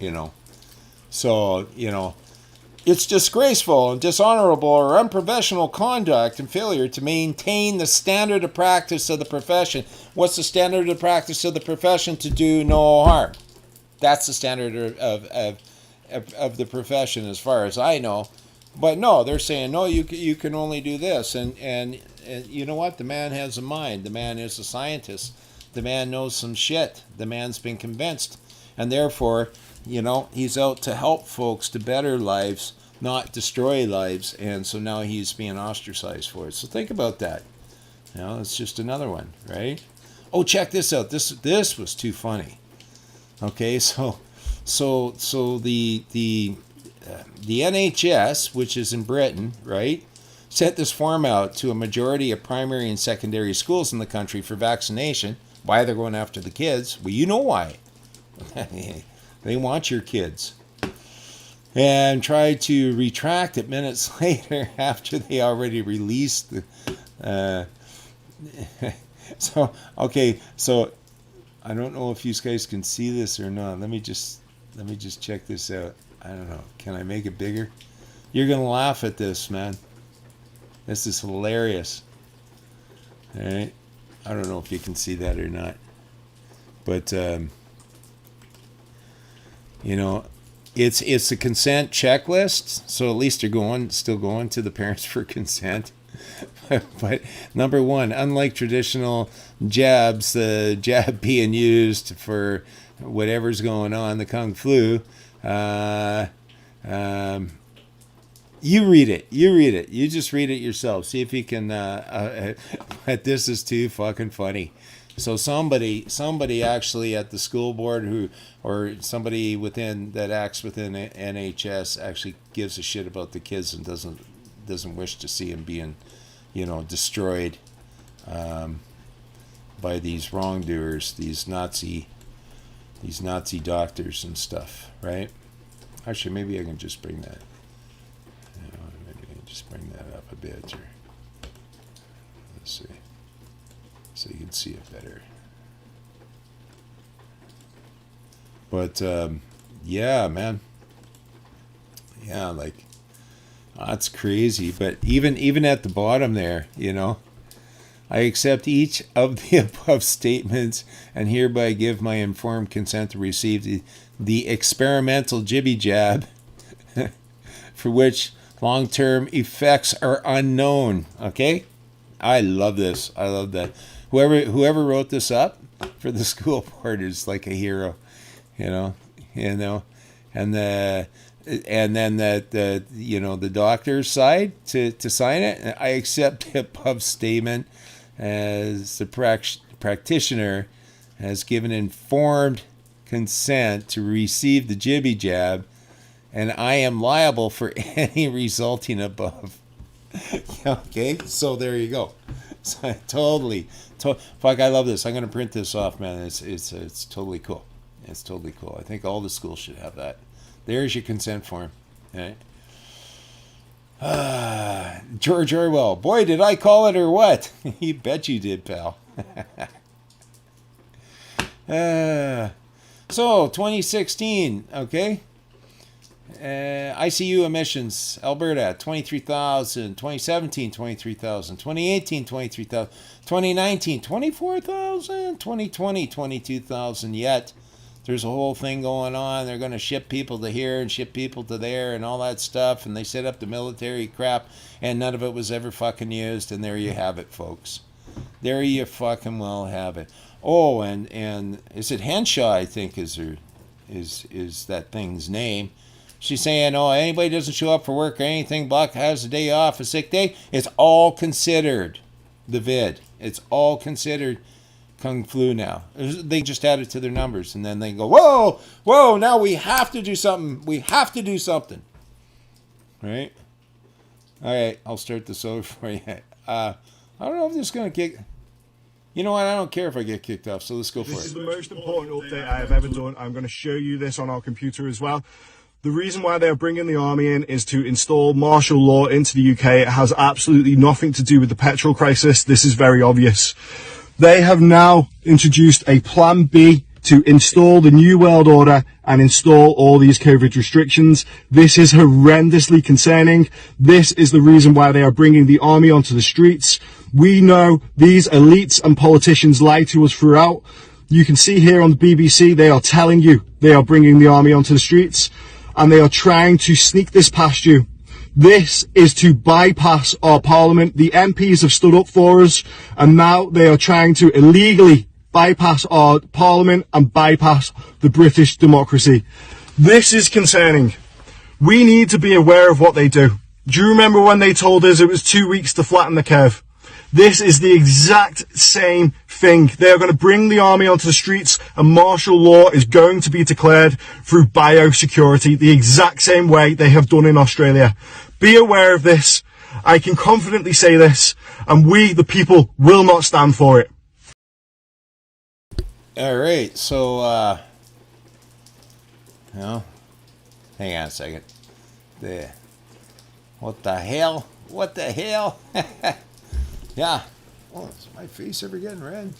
you know. So, you know, it's disgraceful and dishonorable or unprofessional conduct and failure to maintain the standard of practice of the profession. What's the standard of practice of the profession? To do no harm. That's the standard of the profession as far as I know. But no, they're saying, no, you can only do this. And you know what? The man has a mind. The man is a scientist. The man knows some shit. The man's been convinced. And therefore, you know, he's out to help folks to better lives, not destroy lives. And so now he's being ostracized for it. So think about that. You know, it's just another one, right? Oh, check this out. This was too funny. Okay, so the NHS, which is in Britain, right, sent this form out to a majority of primary and secondary schools in the country for vaccination. Why they're going after the kids? Well, you know why. They want your kids. And tried to retract it minutes later after they already released the... So I don't know if you guys can see this or not. Let me just check this out. I don't know. Can I make it bigger? You're going to laugh at this, man. This is hilarious. All right. I don't know if you can see that or not. But, you know, it's a consent checklist. So at least they're still going to the parents for consent. But number one, unlike traditional jabs, the jab being used for whatever's going on, the Kung Flu, you read it. You just read it yourself. See if you can, but this is too fucking funny. So somebody actually at the school board or somebody that acts within NHS actually gives a shit about the kids and doesn't wish to see them being, you know, destroyed by these wrongdoers, these Nazi doctors and stuff, right? Actually, maybe I can just bring that. You know, maybe I can just bring that up a bit, or let's see, so you can see it better. But yeah, man, yeah, like that's crazy. But even at the bottom there, you know, I accept each of the above statements and hereby give my informed consent to receive the experimental jibby jab for which long-term effects are unknown. Okay? I love this. I love that. Whoever wrote this up for the school board is like a hero, you know, and then the you know, the doctor's side to sign it. I accept the above statement as the practitioner has given informed consent to receive the jibby jab, and I am liable for any resulting above. Okay, so there you go. So fuck, I love this. I'm gonna print this off, man. It's totally cool. It's totally cool. I think all the schools should have that. There's your consent form. All right. George Orwell. Boy, did I call it or what? You bet you did, pal. So, 2016, okay? ICU emissions, Alberta, 23,000. 2017, 23,000. 2018, 23,000. 2019, 24,000. 2020, 22,000 yet. There's a whole thing going on. They're going to ship people to here and ship people to there and all that stuff. And they set up the military crap, and none of it was ever fucking used. And there you have it, folks. There you fucking well have it. Oh, and is it Henshaw, I think, is that thing's name. She's saying, oh, anybody doesn't show up for work or anything, Buck has a day off, a sick day. It's all considered the vid. It's all considered Kung Flu now. They just add it to their numbers, and then they go, whoa, now we have to do something. We have to do something. Right? All right, I'll start this over for you. I don't know if this is going to kick... You know what? I don't care if I get kicked off, so let's go for This is it. the most important update I have ever done. I'm going to show you this on our computer as well. The reason why they're bringing the army in is to install martial law into the UK. It has absolutely nothing to do with the petrol crisis. This is very obvious. They have now introduced a Plan B to install the New World Order and install all these COVID restrictions. This is horrendously concerning. This is the reason why they are bringing the army onto the streets. We know these elites and politicians lie to us throughout. You can see here on the BBC, they are telling you they are bringing the army onto the streets, and they are trying to sneak this past you. This is to bypass our parliament. The MPs have stood up for us, and now they are trying to illegally bypass our parliament and bypass the British democracy. This is concerning. We need to be aware of what they do. Do you remember when they told us it was 2 weeks to flatten the curve? This is the exact same thing. They are going to bring the army onto the streets, and martial law is going to be declared through biosecurity, the exact same way they have done in Australia. Be aware of this. I can confidently say this, and we, the people, will not stand for it. All right, so, hang on a second. What the hell? What the hell? Yeah. Oh, is my face ever getting red?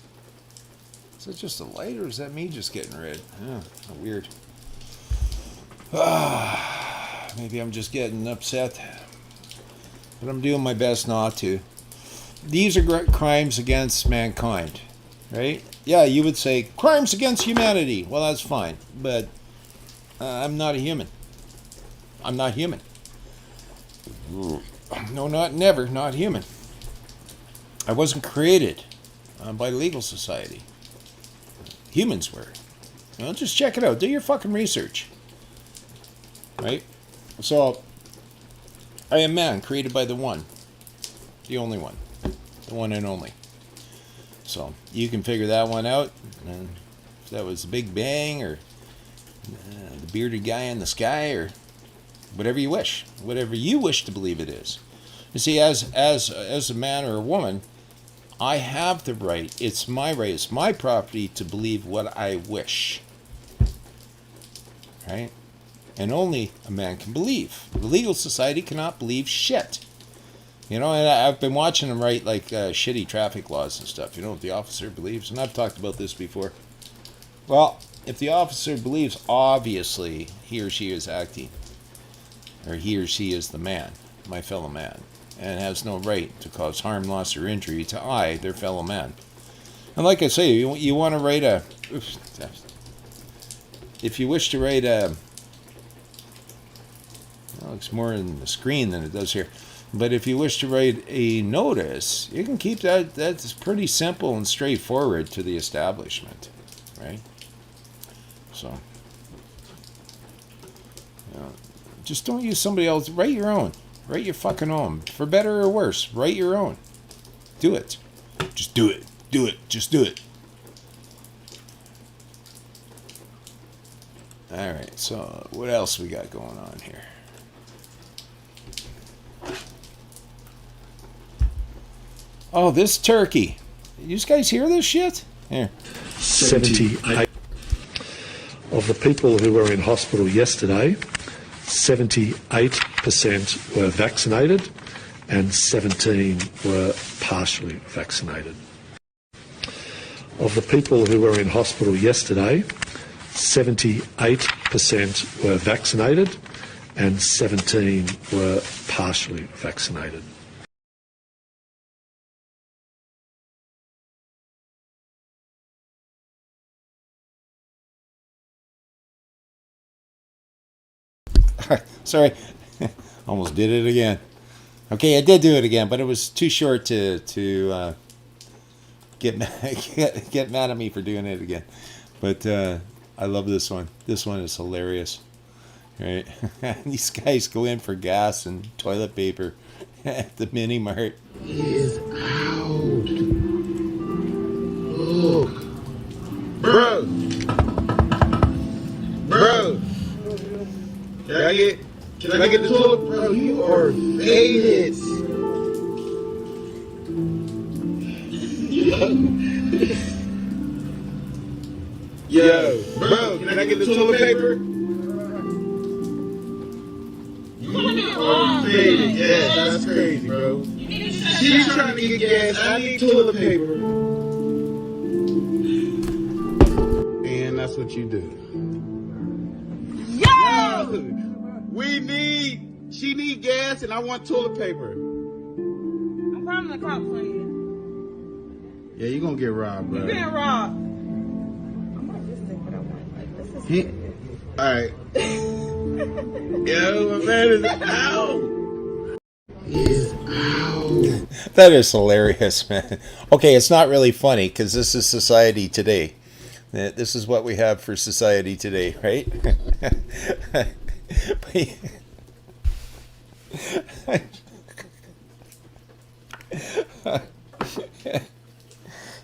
Is that just the light, or is that me just getting red? Yeah, weird. Maybe I'm just getting upset, but I'm doing my best not to. These are crimes against mankind, right? Yeah, you would say crimes against humanity. Well, that's fine, but I'm not a human. I'm not human. No, not human. I wasn't created by legal society. Humans were. Well, just check it out. Do your fucking research. Right? So, I am man, created by the one. The only one. The one and only. So, you can figure that one out. And if that was the Big Bang, or the bearded guy in the sky, or whatever you wish. Whatever you wish to believe it is. You see, as a man or a woman, I have the right, it's my right, it's my property to believe what I wish. Right? And only a man can believe. The legal society cannot believe shit. You know, and I've been watching them write like shitty traffic laws and stuff. You know what the officer believes? And I've talked about this before. Well, if the officer believes, obviously, he or she is acting. Or he or she is the man, my fellow man, and has no right to cause harm, loss, or injury to I, their fellow man. And like I say, you want to write a... Oops, if you wish to write a... Well, it looks more in the screen than it does here. But if you wish to write a notice, you can keep that. That's pretty simple and straightforward to the establishment, right? So, just don't use somebody else. Write your own. Write your fucking own. For better or worse, write your own. Do it. Just do it. Do it. Just do it. All right. So, what else we got going on here? Oh, this turkey. You guys hear this shit? Here. 78 of the people who were in hospital yesterday, 78% were vaccinated and 17 were partially vaccinated. Of the people who were in hospital yesterday, 78% were vaccinated and 17 were partially vaccinated. Sorry, almost did it again. Okay, I did do it again, but it was too short to get mad at me for doing it again. But I love this one. This one is hilarious. Right? These guys go in for gas and toilet paper at the mini mart. He is out. Look. Bro. Can I get Can I get the toilet? Bro, you are faded. Yo, bro, can I get the toilet paper? You are faded. Yes, that's crazy, bro. She's trying to get gas. I need toilet paper. And that's what you do. Yo! She need gas and I want toilet paper. I'm calling the cops on you. Yeah, you gonna get robbed, bro. You getting robbed. I'm not just saying what I want. Like, this is Alright. Yo, my man is out. He is out. That is hilarious, man. Okay, it's not really funny because this is society today. This is what we have for society today, right?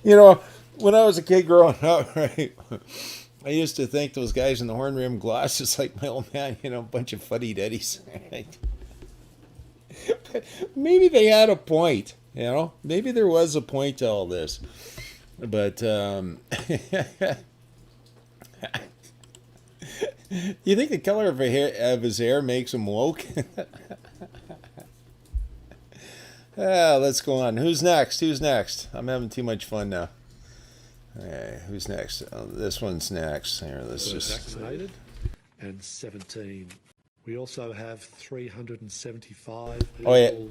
You know, when I was a kid growing up, right, I used to think those guys in the horn rimmed glasses, like my old man, you know, a bunch of fuddy-duddies. Right? But maybe they had a point, you know. Maybe there was a point to all this. But you think the color of his hair makes him woke? Let's go on. Who's next? I'm having too much fun now. Okay, who's next? This one's next. Here, let's just vaccinated and 17. We also have 375 people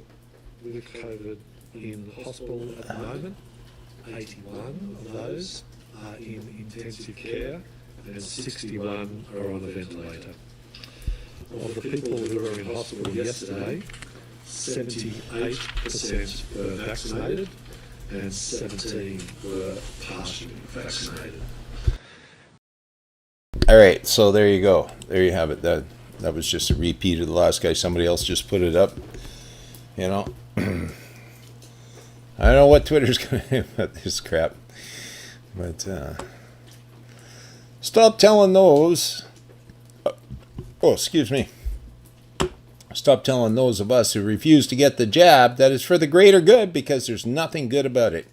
with COVID in hospital at the moment. 81 of those are in intensive care and 61 are on a ventilator. Of the people who were in hospital yesterday, 78% were vaccinated and 17 were partially vaccinated. All right, so there you go. There you have it. That was just a repeat of the last guy. Somebody else just put it up. You know, I don't know what Twitter's going to do about this crap, but stop telling those. Oh, excuse me. Stop telling those of us who refuse to get the jab that it's for the greater good, because there's nothing good about it.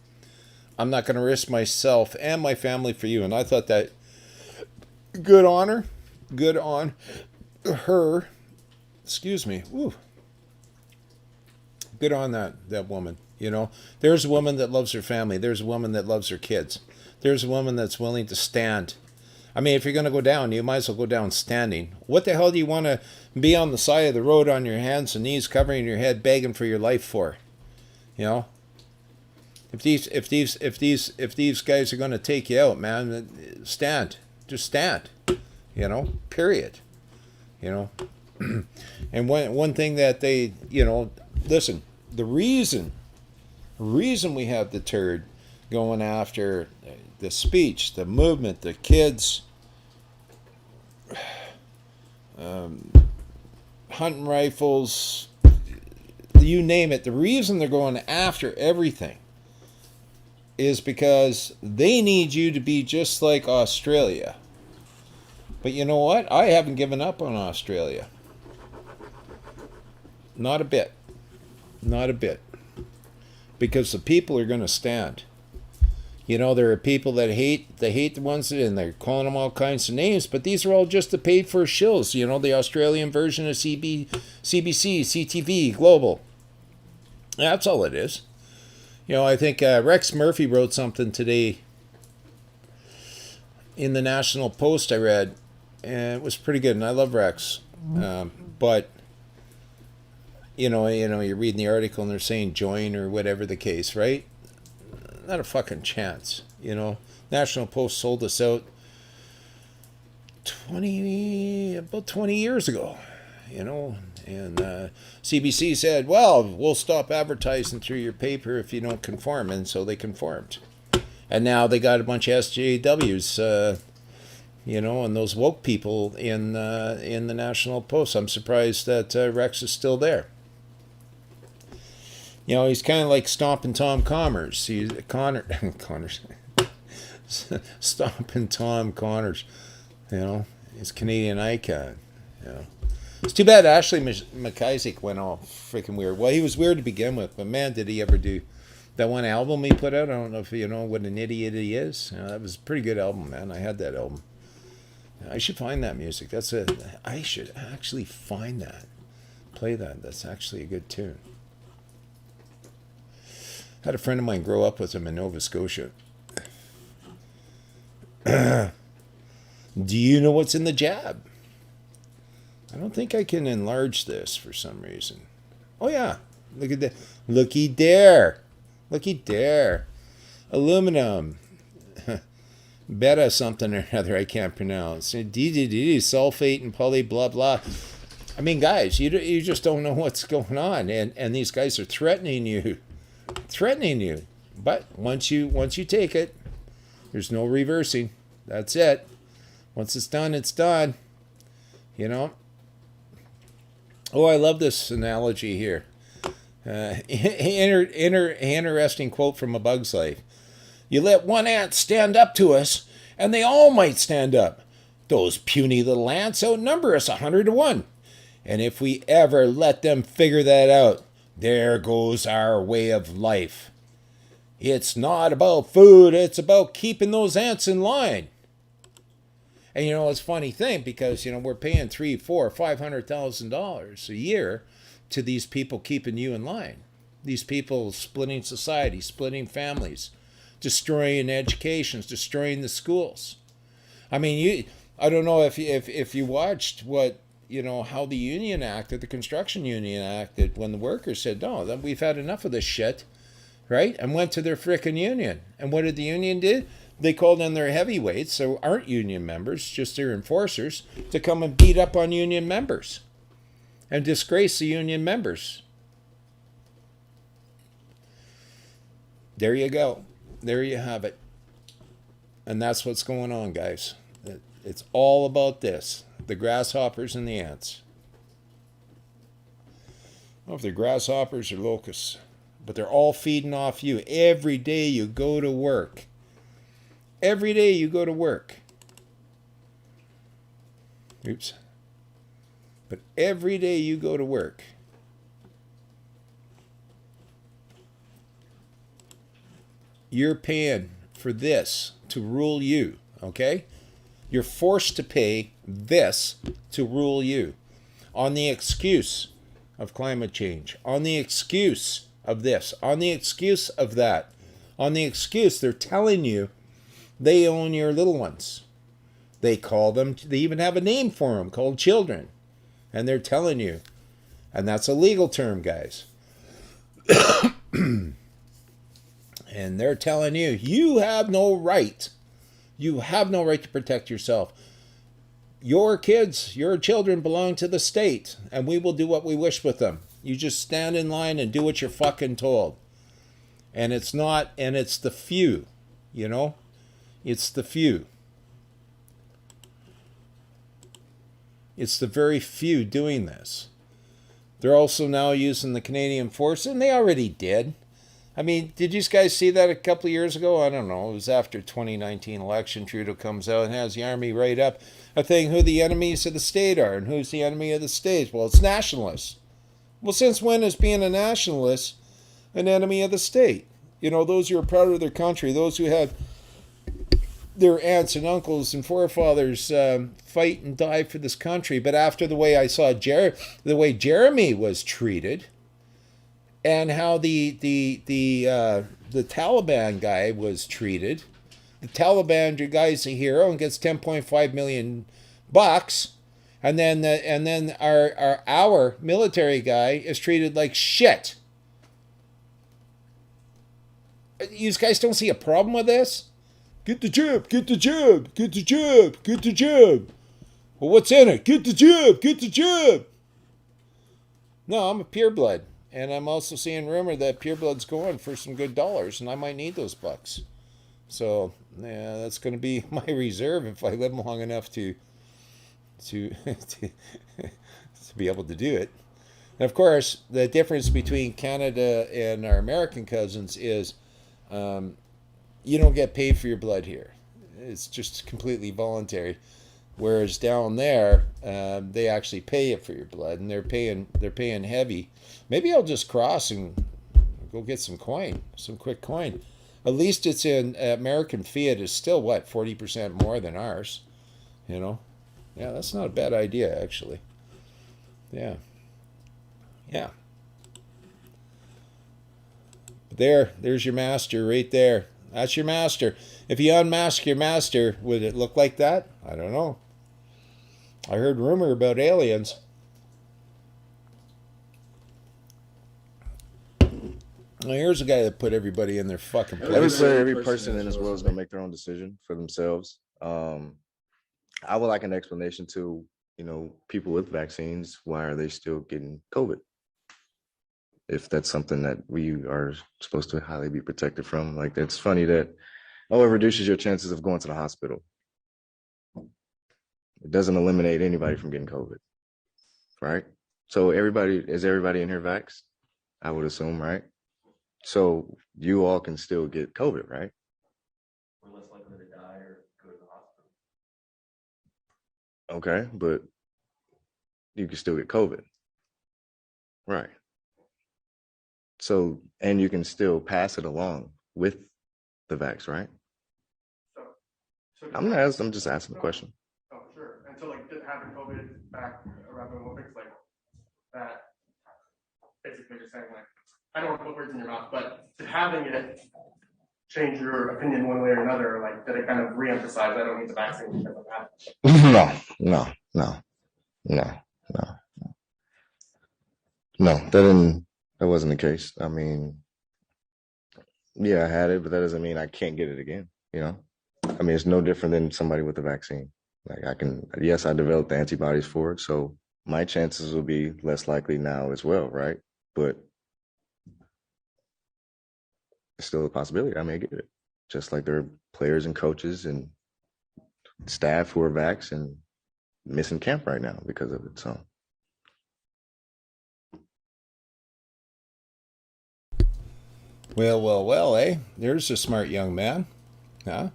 I'm not going to risk myself and my family for you. And I thought that good on her. Excuse me. Ooh. Good on that woman. You know, there's a woman that loves her family. There's a woman that loves her kids. There's a woman that's willing to stand. I mean, if you're going to go down, you might as well go down standing. What the hell do you want to be on the side of the road on your hands and knees, covering your head, begging for your life for? You know, if these guys are going to take you out, man, stand. Just stand. You know, period. You know, and one thing that they, you know, listen. The reason we have the turd going after the speech, the movement, the kids, hunting rifles, you name it. The reason they're going after everything is because they need you to be just like Australia. But you know what? I haven't given up on Australia. Not a bit. Not a bit. Because the people are going to stand. You know, there are people that hate the ones that, and they're calling them all kinds of names, but these are all just the paid for shills. You know, the Australian version of CBC, CTV, Global. That's all it is. You know, I think Rex Murphy wrote something today in the National Post I read, and it was pretty good, and I love Rex. But you know, you're reading the article and they're saying join or whatever the case, right? Not a fucking chance. You know, National Post sold us out about 20 years ago. You know, and CBC said, well, we'll stop advertising through your paper if you don't conform, and so they conformed. And now they got a bunch of SJWs, you know, and those woke people in the National Post. I'm surprised that Rex is still there. You know, he's kind of like Stompin' Tom Connors. Connors. Stompin' Tom Connors. You know, he's Canadian icon. You know, It's too bad Ashley McIsaac went all freaking weird. Well, he was weird to begin with, but man, did he ever do that one album he put out. I don't know if you know what an idiot he is. That was a pretty good album, man. I had that album. I should find that music. I should actually find that. Play that. That's actually a good tune. I had a friend of mine grow up with him in Nova Scotia. Do you know what's in the jab? I don't think I can enlarge this for some reason. Oh yeah, look at that. Looky there. Looky there. Aluminum. Beta something or other I can't pronounce. DDD, sulfate and poly blah blah. I mean, guys, you just don't know what's going on, and these guys are threatening you. But once you take it, there's no reversing. That's it. Once it's done, it's done. You know. Oh, I love this analogy here. Interesting quote from A Bug's Life. You let one ant stand up to us, and they all might stand up. Those puny little ants outnumber us 100 to 1. And if we ever let them figure that out, there goes our way of life. It's not about food, it's about keeping those ants in line. And it's a funny thing because, we're paying $300,000, $400,000, $500,000 a year to these people keeping you in line. These people splitting society, splitting families, destroying educations, destroying the schools. I mean, I don't know if you watched how the union acted, the construction union acted when the workers said, no, we've had enough of this shit, right? And went to their frickin' union. And what did the union do? They called in their heavyweights, so aren't union members, just their enforcers, to come and beat up on union members and disgrace the union members. There you go. There you have it. And that's what's going on, guys. It's all about this. The grasshoppers and the ants. I don't know if they're grasshoppers or locusts, but they're all feeding off you. Every day you go to work. Every day you go to work. Oops. But every day you go to work. You're paying for this to rule you, okay? You're forced to pay this to rule you on the excuse of climate change, on the excuse of this, on the excuse of that, on the excuse they're telling you they own your little ones. They call them, they even have a name for them called children. And they're telling you, and that's a legal term, guys. And they're telling you, you have no right. You have no right to protect yourself. Your kids, your children belong to the state, and we will do what we wish with them. You just stand in line and do what you're fucking told. And it's the few, It's the few. It's the very few doing this. They're also now using the Canadian Force, and they already did. I mean, did you guys see that a couple of years ago? I don't know. It was after 2019 election. Trudeau comes out and has the army write up a thing who the enemies of the state are and who's the enemy of the state. Well, it's nationalists. Well, since when is being a nationalist an enemy of the state? Those who are proud of their country, those who have their aunts and uncles and forefathers fight and die for this country. But after the way I saw the way Jeremy was treated, and how the Taliban guy was treated, the Taliban guy's a hero and gets $10.5 million, and then our military guy is treated like shit. You guys don't see a problem with this? Get the jab, get the jab, get the jab, get the jab. Well, what's in it? Get the jab, get the jab. No, I'm a pureblood. And I'm also seeing rumor that pureblood's going for some good dollars, and I might need those bucks. So, yeah, that's going to be my reserve if I live long enough to be able to do it. And of course, the difference between Canada and our American cousins is you don't get paid for your blood here. It's just completely voluntary. Whereas down there, they actually pay you for your blood, and they're paying heavy. Maybe I'll just cross and go get some coin, some quick coin. At least it's in American fiat is still what 40% more than ours. You know, yeah, that's not a bad idea actually. Yeah, yeah. There's your master right there. That's your master. If you unmask your master, would it look like that? I don't know. I heard rumor about aliens. Well, here's a guy that put everybody in their fucking place. I would say every person in this world is going to make their own decision for themselves. I would like an explanation to, people with vaccines. Why are they still getting COVID? If that's something that we are supposed to highly be protected from. Like, it's funny that, it reduces your chances of going to the hospital. It doesn't eliminate anybody from getting COVID, right? So is everybody in here vaxxed? I would assume, right? So you all can still get COVID, right? We're less likely to die or go to the hospital. Okay, but you can still get COVID. Right. So, and you can still pass it along with the vax, right? So I'm just asking the question. Oh, sure. And so, like, having COVID back around the Olympics, like, that basically just saying, like, I don't want to put words in your mouth, but did having it change your opinion one way or another? Like, did it kind of re-emphasize, I don't need the vaccine because of that? No. That wasn't the case. I mean, yeah, I had it, but that doesn't mean I can't get it again, I mean, it's no different than somebody with a vaccine. Like, yes, I developed the antibodies for it, so my chances will be less likely now as well, right? But it's still a possibility I may get it. Just like there are players and coaches and staff who are vaxxed and missing camp right now because of it, so. Well, eh? There's a smart young man. Huh?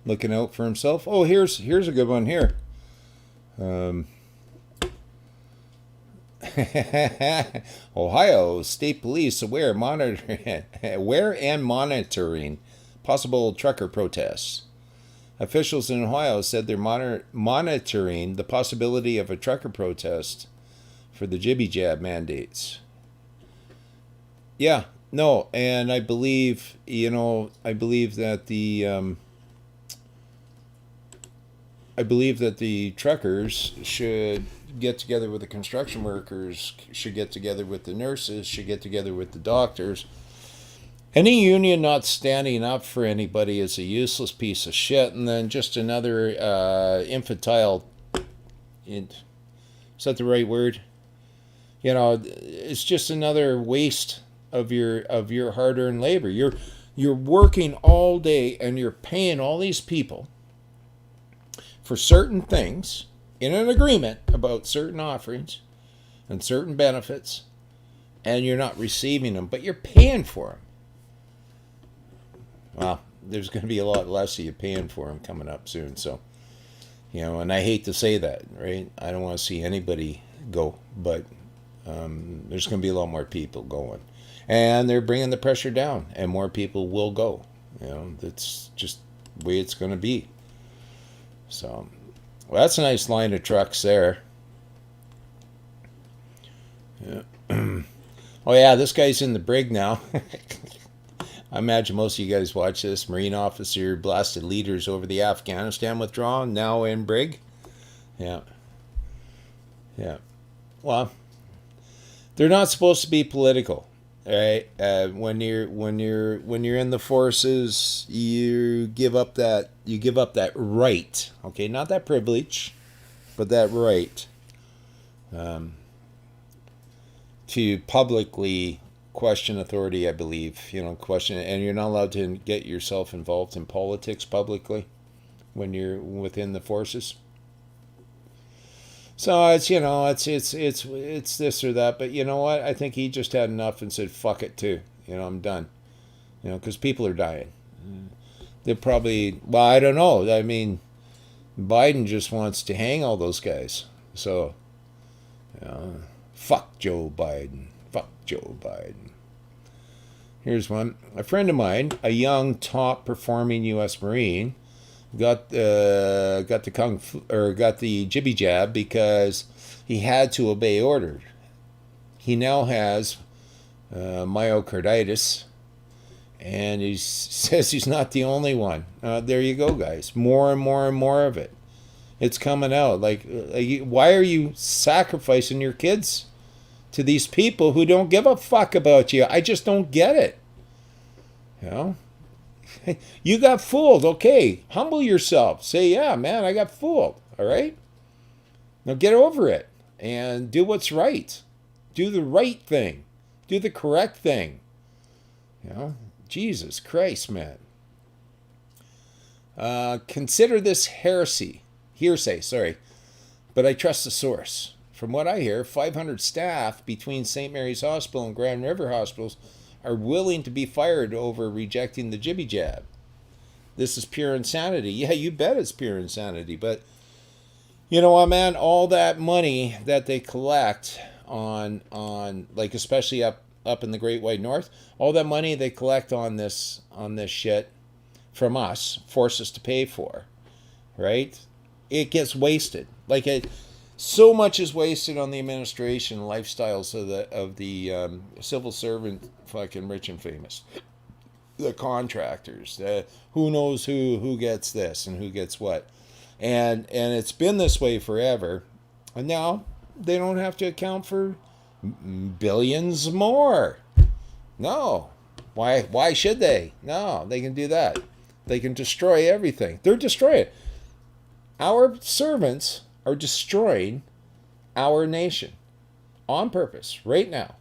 Looking out for himself. Oh, here's a good one here. Ohio State Police aware and monitoring possible trucker protests. Officials in Ohio said they're monitoring the possibility of a trucker protest for the jibby jab mandates. Yeah, no, and I believe that the truckers should get together with the construction workers, should get together with the nurses, should get together with the doctors. Any union not standing up for anybody is a useless piece of shit, and then just another infantile. Is that the right word? It's just another waste of your hard-earned labor. You're working all day and you're paying all these people for certain things in an agreement about certain offerings and certain benefits, and you're not receiving them, but you're paying for them. Well, there's going to be a lot less of you paying for them coming up soon. So, and I hate to say that, right? I don't want to see anybody go, but there's going to be a lot more people going. And they're bringing the pressure down, and more people will go. That's just the way it's going to be. So, well, that's a nice line of trucks there. Yeah. Oh, yeah, this guy's in the brig now. I imagine most of you guys watch this. Marine officer blasted leaders over the Afghanistan withdrawal, now in brig. Yeah. Well, they're not supposed to be political, right? When you're in the forces, you give up that right. Okay, not that privilege, but that right to publicly question authority, I believe. Question, and you're not allowed to get yourself involved in politics publicly when you're within the forces. So it's this or that, but you know what? I think he just had enough and said, "Fuck it," too. I'm done. Because people are dying. They probably, well, I don't know. I mean, Biden just wants to hang all those guys. So, fuck Joe Biden. Fuck Joe Biden. Here's one. A friend of mine, a young, top-performing U.S. Marine, got the jibby jab because he had to obey orders. He now has myocarditis, and he says he's not the only one. There you go, guys. More and more and more of it. It's coming out. Like, why are you sacrificing your kids to these people who don't give a fuck about you? I just don't get it. You got fooled. Okay, humble yourself. Say, yeah, man, I got fooled. All right? Now get over it and do what's right. Do the right thing. Do the correct thing. Jesus Christ, man. Consider this hearsay, but I trust the source. From what I hear, 500 staff between St. Mary's Hospital and Grand River Hospitals are willing to be fired over rejecting the jibby jab. This is pure insanity. Yeah, you bet it's pure insanity. But you know what, man? All that money that they collect on like, especially up in the Great White North, all that money they collect on this shit from us, force us to pay for, right? It gets wasted. So much is wasted on the administration lifestyles of the civil servant, fucking rich and famous, the contractors, who knows who gets this and who gets what, and it's been this way forever, and now they don't have to account for billions more. No, why should they? No, they can do that. They can destroy everything. They're destroying it. Our servants are destroying our nation on purpose right now.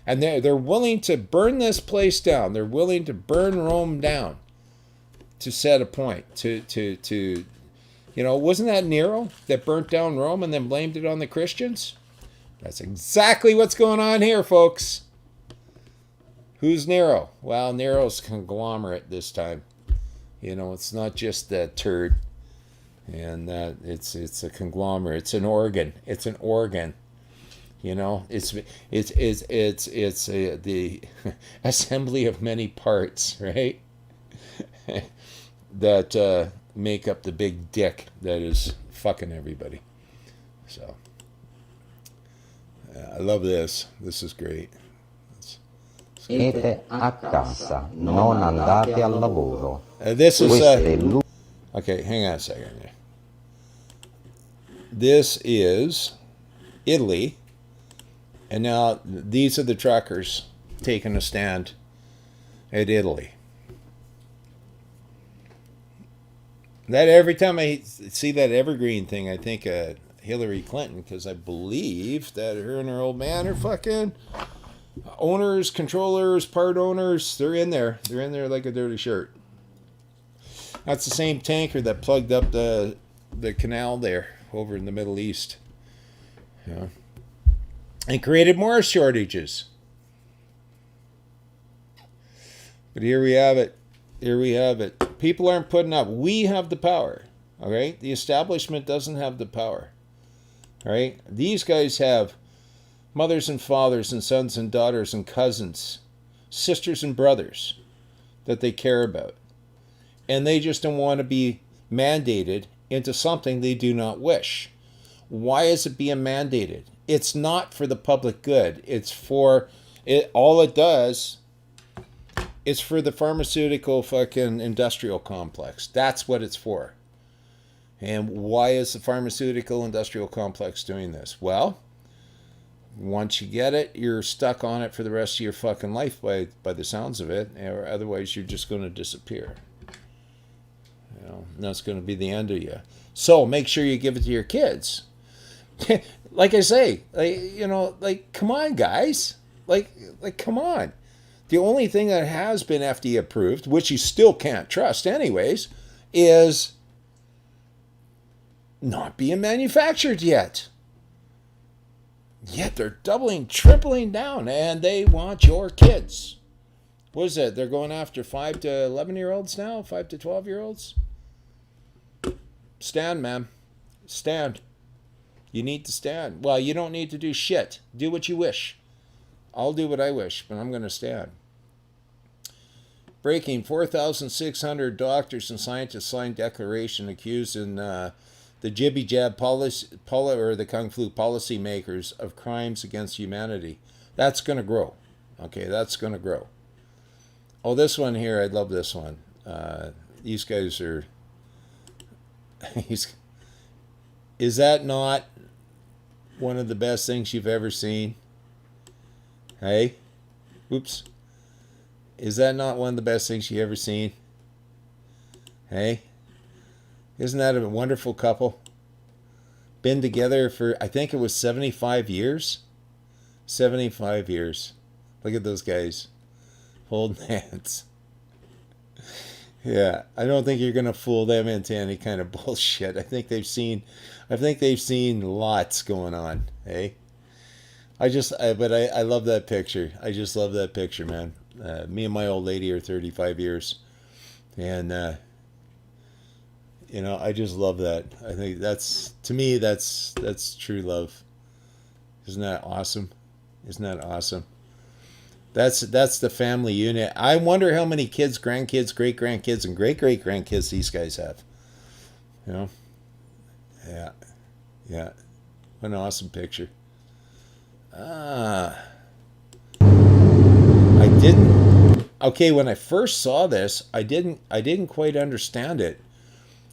And they're willing to burn this place down. They're willing to burn Rome down to set a point. Wasn't that Nero that burnt down Rome and then blamed it on the Christians? That's exactly what's going on here, folks. Who's Nero? Well, Nero's conglomerate this time. It's not just that turd. And it's a conglomerate. It's an organ. It's an organ. It's the assembly of many parts, right? that make up the big dick that is fucking everybody. So I love this. This is great. Siete a casa, non andate al lavoro. This is okay. Hang on a second. This is Italy, and now these are the truckers taking a stand at Italy. That every time I see that evergreen thing, I think of Hillary Clinton, because I believe that her and her old man are fucking owners, controllers, part owners. They're in there. They're in there like a dirty shirt. That's the same tanker that plugged up the canal there over in the Middle East. And created more shortages. But here we have it. Here we have it. People aren't putting up. We have the power. All right? The establishment doesn't have the power. All right? These guys have mothers and fathers and sons and daughters and cousins, sisters and brothers that they care about. And they just don't want to be mandated into something they do not wish. Why is it being mandated? It's not for the public good. It's for it. All it does is for the pharmaceutical fucking industrial complex. That's what it's for. And why is the pharmaceutical industrial complex doing this? Well, once you get it, you're stuck on it for the rest of your fucking life by the sounds of it, or otherwise you're just going to disappear. And that's going to be the end of you. So make sure you give it to your kids. Like I say, come on, guys. Like, come on. The only thing that has been FDA approved, which you still can't trust anyways, is not being manufactured yet. Yet they're doubling, tripling down, and they want your kids. What is it? They're going after 5 to 11-year-olds now? 5 to 12-year-olds? Stand, man. Stand. You need to stand. Well, you don't need to do shit. Do what you wish. I'll do what I wish, but I'm going to stand. Breaking 4,600 doctors and scientists signed declaration accusing the jibby jab policy, or the kung flu policy makers of crimes against humanity. That's going to grow. Okay, that's going to grow. Oh, this one here, I love this one. These guys are. Is that not one of the best things you've ever seen? Hey? Oops. Is that not one of the best things you've ever seen? Hey? Isn't that a wonderful couple? Been together for, I think it was 75 years? 75 years. Look at those guys holding hands. Yeah, I don't think you're gonna fool them into any kind of bullshit. I think they've seen lots going on. Hey, I love that picture. I just love that picture, man. Me and my old lady are 35 years, and I just love that. I think that's true love. Isn't that awesome? Isn't that awesome? That's the family unit. I wonder how many kids, grandkids, great-grandkids, and great-great-grandkids these guys have. Yeah. What an awesome picture. I didn't. Okay, when I first saw this, I didn't quite understand it,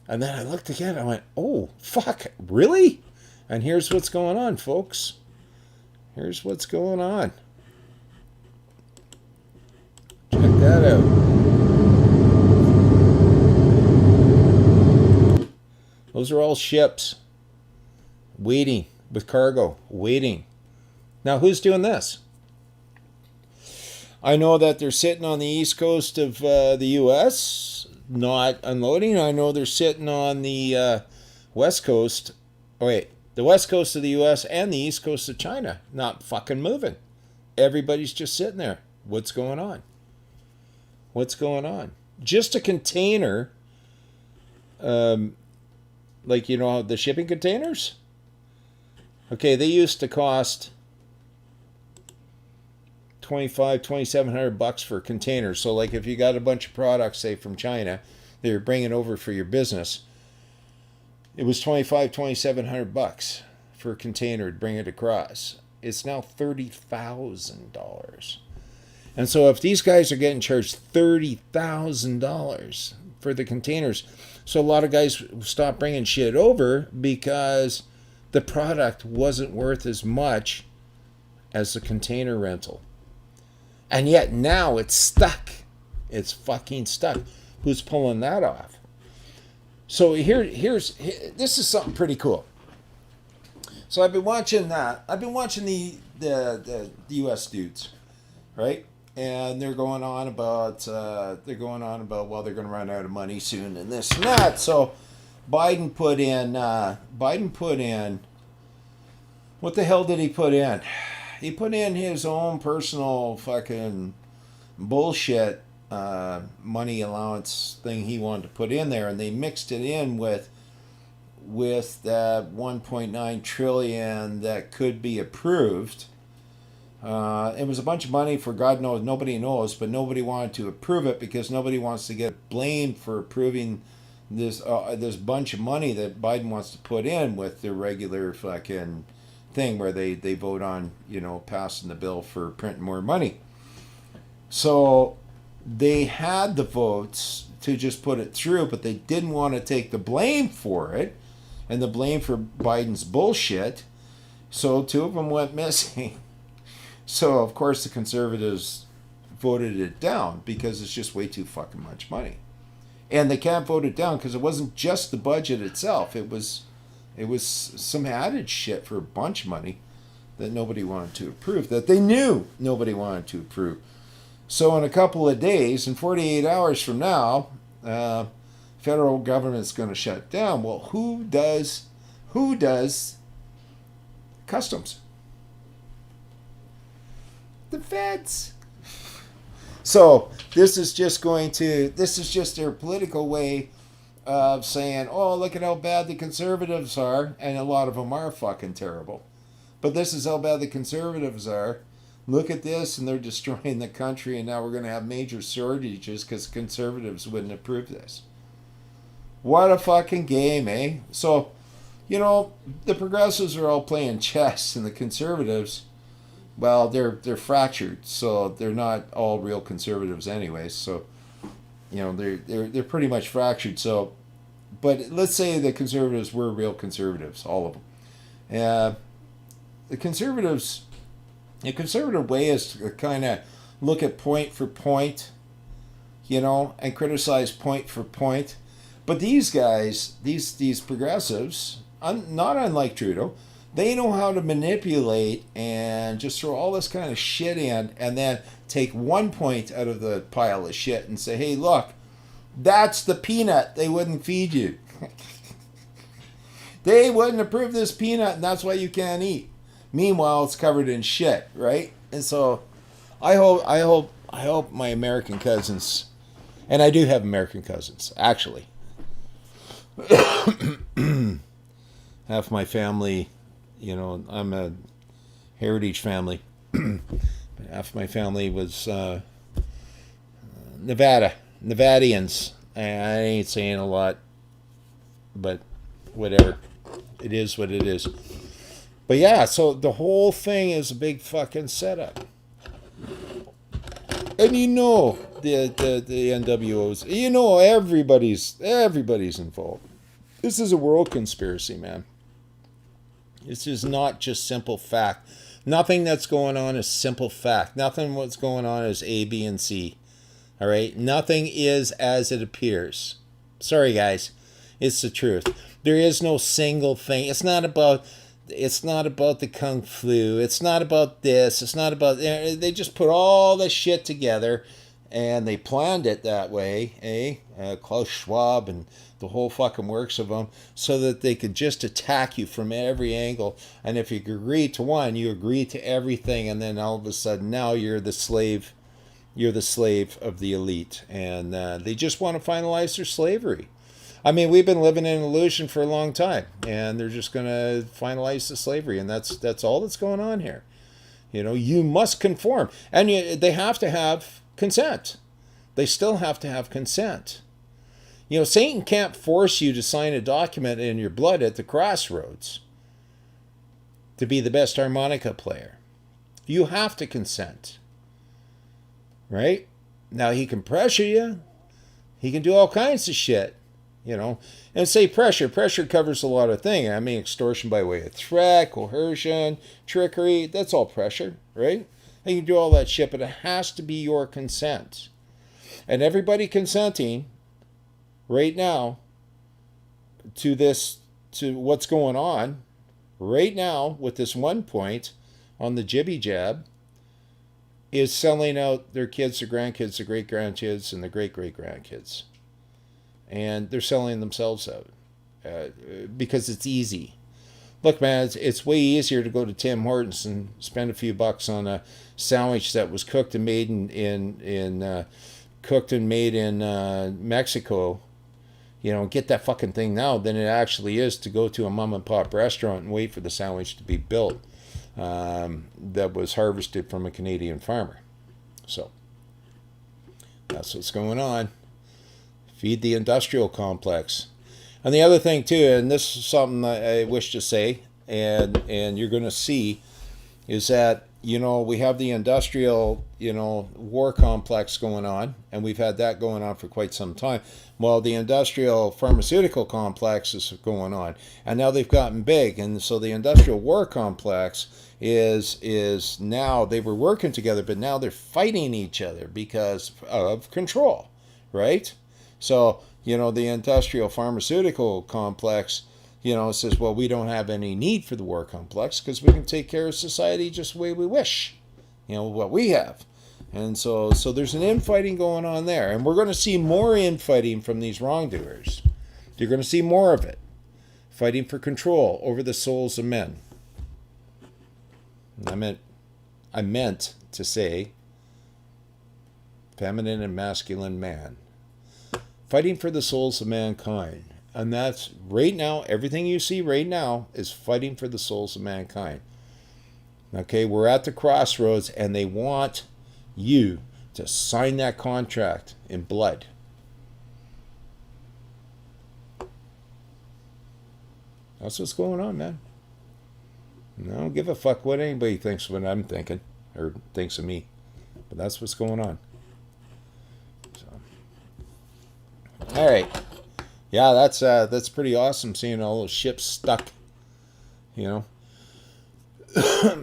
and then I looked again. I went, "Oh fuck, really?" And here's what's going on, folks. Here's what's going on. Check that out. Those are all ships waiting with cargo, waiting. Now, who's doing this? I know that they're sitting on the east coast of the U.S., not unloading. I know they're sitting on the west coast. Oh, wait, the west coast of the U.S. and the east coast of China, not fucking moving. Everybody's just sitting there. What's going on? What's going on? Just a container, the shipping containers? Okay, they used to cost $2,700 for containers. So like if you got a bunch of products, say from China, that you're bringing over for your business, it was $2,700 for a container to bring it across. It's now $30,000. And so if these guys are getting charged $30,000 for the containers, so a lot of guys stopped bringing shit over because the product wasn't worth as much as the container rental. And yet now it's stuck. It's fucking stuck. Who's pulling that off? So this is something pretty cool. So I've been watching that. I've been watching the US dudes, right? And they're going on about well, they're going to run out of money soon and this and that. So Biden put in what the hell did he put in? He put in his own personal fucking bullshit money allowance thing he wanted to put in there, and they mixed it in with that 1.9 trillion that could be approved. It was a bunch of money for God knows, nobody knows, but nobody wanted to approve it because nobody wants to get blamed for approving this bunch of money that Biden wants to put in with the regular fucking thing where they vote on, passing the bill for printing more money. So they had the votes to just put it through, but they didn't want to take the blame for it and the blame for Biden's bullshit. So two of them went missing. So, of course, the conservatives voted it down because it's just way too fucking much money. And they can't vote it down because it wasn't just the budget itself. It was some added shit for a bunch of money that nobody wanted to approve, that they knew nobody wanted to approve. So in a couple of days, in 48 hours from now, federal government's going to shut down. Well, who does customs? The feds. So this is just their political way of saying, oh, look at how bad the conservatives are, and a lot of them are fucking terrible. But this is how bad the conservatives are. Look at this, and they're destroying the country, and now we're going to have major shortages because conservatives wouldn't approve this. What a fucking game, eh? So, you know, the progressives are all playing chess, and the conservatives, well, they're fractured, so they're not all real conservatives anyways. So, you know, they're pretty much fractured. So, but let's say the conservatives were real conservatives, all of them. The conservative way is to kind of look at point for point, you know, and criticize point for point. But these guys, these progressives, not unlike Trudeau, they know how to manipulate and just throw all this kind of shit in and then take one point out of the pile of shit and say, hey, look, that's the peanut they wouldn't feed you. They wouldn't approve this peanut, and that's why you can't eat. Meanwhile, it's covered in shit, right? And so I hope my American cousins, and I do have American cousins, actually. Half my family, you know, I'm a heritage family. Half my family was Nevadians. I ain't saying a lot, but whatever. It is what it is. But yeah, so the whole thing is a big fucking setup. And you know the NWOs, you know everybody's involved. This is a world conspiracy, man. This is not just simple fact. Nothing that's going on is simple fact. Nothing what's going on is A, B, and C. All right? Nothing is as it appears. Sorry, guys. It's the truth. There is no single thing. It's not about the Kung Flu. It's not about this. It's not about... They just put all this shit together, and they planned it that way, eh? Klaus Schwab and the whole fucking works of them, so that they could just attack you from every angle. And if you agree to one, you agree to everything, and then all of a sudden now you're the slave. You're the slave of the elite, and they just want to finalize their slavery. I mean, we've been living in an illusion for a long time, and they're just going to finalize the slavery, and that's all that's going on here. You know, you must conform, and they have to have consent. They still have to have consent. You know, Satan can't force you to sign a document in your blood at the crossroads to be the best harmonica player. You have to consent. Right? Now, he can pressure you. He can do all kinds of shit. You know, and say pressure. Pressure covers a lot of things. I mean, extortion by way of threat, coercion, trickery. That's all pressure, right? And you can do all that shit, but it has to be your consent. And everybody consenting right now to this, to what's going on right now with this one point on the jibby jab, is selling out their kids, their grandkids, their great-grandkids, and their great-great-grandkids. And they're selling themselves out because it's easy. Look, man, it's way easier to go to Tim Hortons and spend a few bucks on a sandwich that was cooked and made in Mexico, you know, get that fucking thing now, than it actually is to go to a mom and pop restaurant and wait for the sandwich to be built that was harvested from a Canadian farmer. So that's what's going on. Feed the industrial complex. And the other thing too, and this is something I wish to say, and you're going to see, is that, you know, we have the industrial, you know, war complex going on, and we've had that going on for quite some time. Well, the industrial pharmaceutical complex is going on, and now they've gotten big, and so the industrial war complex is now, they were working together, but now they're fighting each other because of control, right? So, you know, the industrial pharmaceutical complex, you know, says, well, we don't have any need for the war complex because we can take care of society just the way we wish, you know, what we have. And so there's an infighting going on there. And we're going to see more infighting from these wrongdoers. You're going to see more of it. Fighting for control over the souls of men. I meant to say feminine and masculine man. Fighting for the souls of mankind. And that's right now, everything you see right now is fighting for the souls of mankind. Okay, we're at the crossroads and they want you to sign that contract in blood. That's what's going on, man. I don't give a fuck what anybody thinks when I'm thinking, or thinks of me. But that's what's going on. So. All right. Yeah, that's pretty awesome seeing all those ships stuck. You know.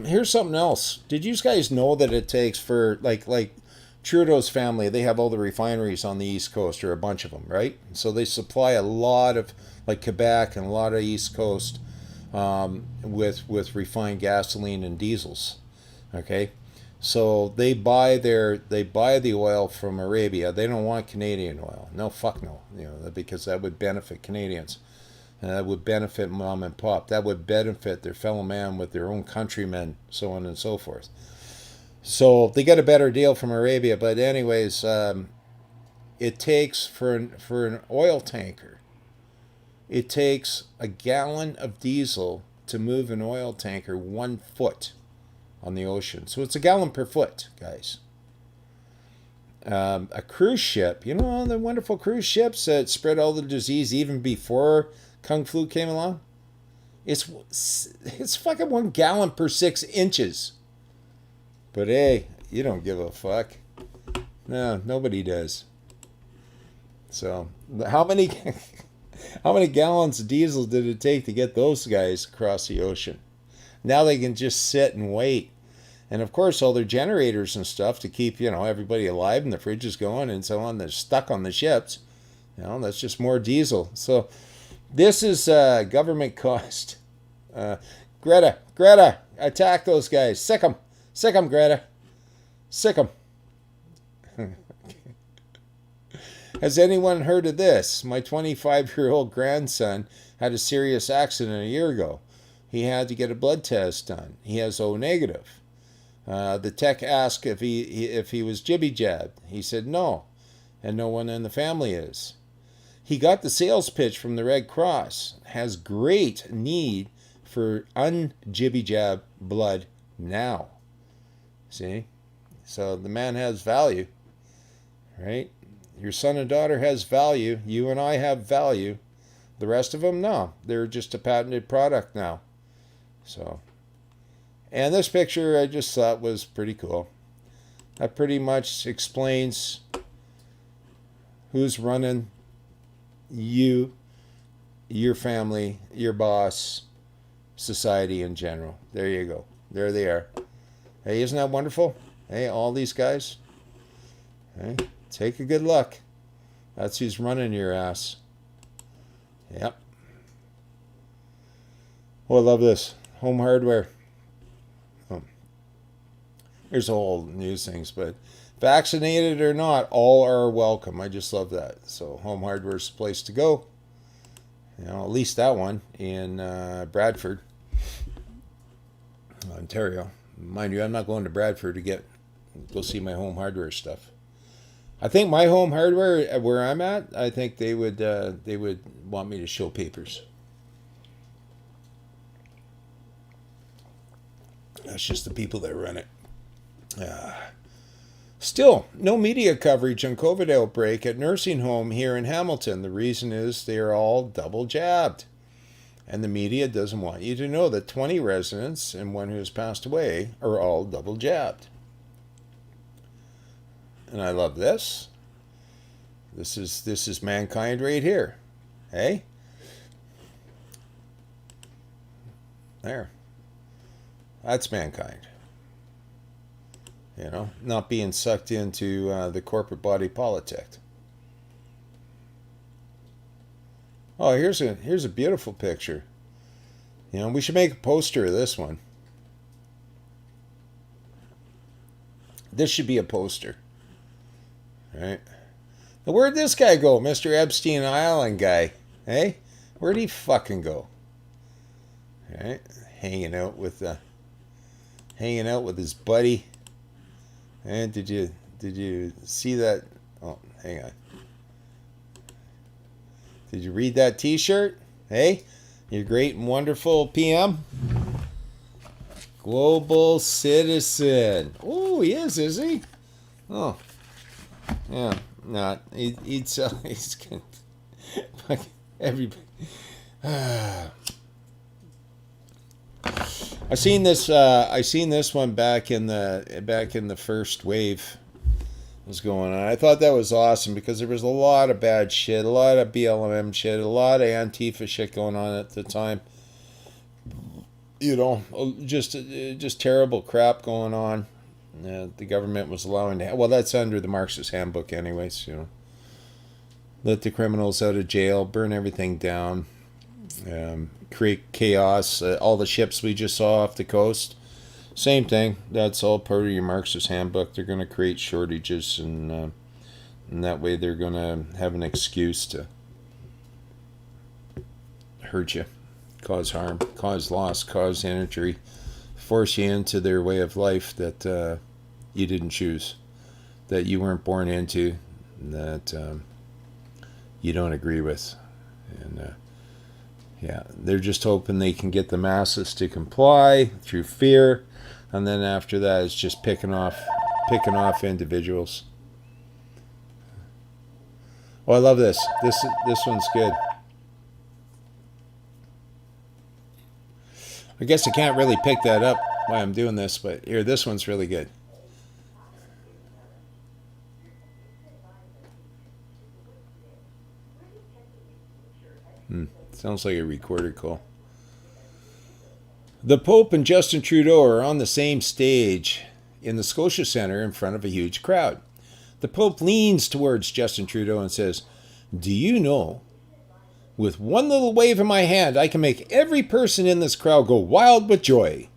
Here's something else. Did you guys know that it takes for like Trudeau's family? They have all the refineries on the East Coast, or a bunch of them, right? So they supply a lot of like Quebec and a lot of East Coast with refined gasoline and diesels. Okay, so they buy the oil from Arabia. They don't want Canadian oil. No, fuck no. You know, because that would benefit Canadians. And that would benefit mom and pop. That would benefit their fellow man with their own countrymen, so on and so forth. So they get a better deal from Arabia. But anyways, it takes for an oil tanker, it takes a gallon of diesel to move an oil tanker 1 foot on the ocean. So it's a gallon per foot, guys. A cruise ship, you know, the wonderful cruise ships that spread all the disease even before Kung Flu came along? It's fucking 1 gallon per 6 inches. But hey, you don't give a fuck. No, nobody does. So, how many gallons of diesel did it take to get those guys across the ocean? Now they can just sit and wait. And of course, all their generators and stuff to keep, you know, everybody alive and the fridges going and so on, they're stuck on the ships. You know, that's just more diesel. So, this is government cost. Greta, attack those guys. Sick them, Greta. Sick them. Has anyone heard of this? My 25-year-old grandson had a serious accident a year ago. He had to get a blood test done. He has O negative. The tech asked if he was jibby jabbed. He said no, and no one in the family is. He got the sales pitch from the Red Cross. Has great need for unjibby jab blood now. See? So the man has value, right? Your son and daughter has value. You and I have value. The rest of them, no. They're just a patented product now. So, and this picture I just thought was pretty cool. That pretty much explains who's running you, your family, your boss, society in general. There you go. There they are. Hey, isn't that wonderful? Hey, all these guys. Hey, take a good look. That's who's running your ass. Yep. Oh, I love this. Home hardware. There's all news things, but vaccinated or not, all are welcome. I just love that. So home hardware is the place to go. You know, at least that one in Bradford, Ontario. Mind you, I'm not going to Bradford to go see my home hardware stuff. I think my home hardware, where I'm at, I think they would want me to show papers. That's just the people that run it. Still, no media coverage on COVID outbreak at nursing home here in Hamilton. The reason is they are all double jabbed. And the media doesn't want you to know that 20 residents and one who has passed away are all double jabbed. And I love this. This is mankind right here. Hey? There. That's mankind. You know, not being sucked into the corporate body politic. Oh, here's a beautiful picture. You know, we should make a poster of this one. This should be a poster. Right? Now, where'd this guy go, Mr. Epstein Island guy? Hey? Where'd he fucking go? Right? Hanging out with his buddy. And did you see that? Oh, hang on. Did you read that T-shirt? Hey, you're great and wonderful PM. Global citizen. Oh, he is he? Oh, yeah. Not. He'd sell. He's good. Everybody. I seen this. I seen this one back in the first wave was going on. I thought that was awesome because there was a lot of bad shit, a lot of BLM shit, a lot of Antifa shit going on at the time. You know, just terrible crap going on. The government was allowing to. Well, that's under the Marxist handbook, anyways. You know, let the criminals out of jail, burn everything down, create chaos. All the ships we just saw off the coast. Same thing. That's all part of your Marxist handbook. They're going to create shortages, and that way they're going to have an excuse to hurt you, cause harm, cause loss, cause injury, force you into their way of life that you didn't choose, that you weren't born into, that you don't agree with. And yeah, they're just hoping they can get the masses to comply through fear. And then after that, it's just picking off individuals. Oh, I love this. This one's good. I guess I can't really pick that up while I'm doing this, but here, this one's really good. Sounds like a recorded call. The Pope and Justin Trudeau are on the same stage in the Scotia Centre in front of a huge crowd. The Pope leans towards Justin Trudeau and says, "Do you know, with one little wave of my hand, I can make every person in this crowd go wild with joy.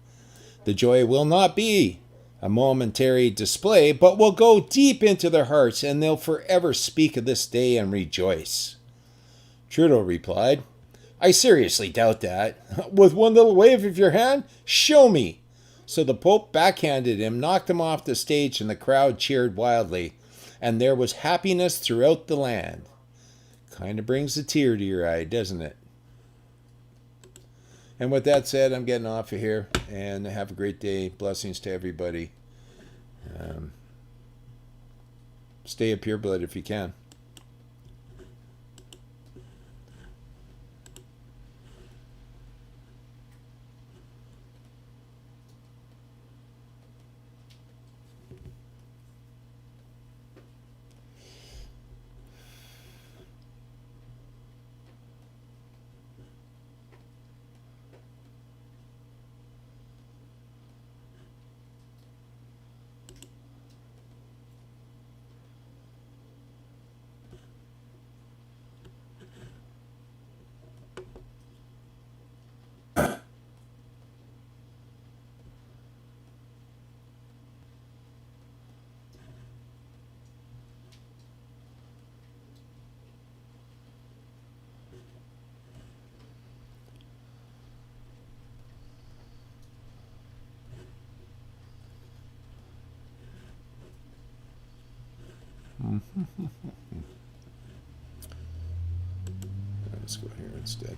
The joy will not be a momentary display, but will go deep into their hearts, and they'll forever speak of this day and rejoice." Trudeau replied, "I seriously doubt that. With one little wave of your hand? Show me." So the Pope backhanded him, knocked him off the stage, and the crowd cheered wildly. And there was happiness throughout the land. Kind of brings a tear to your eye, doesn't it? And with that said, I'm getting off of here. And have a great day. Blessings to everybody. Stay a pureblood if you can. Let's go here instead.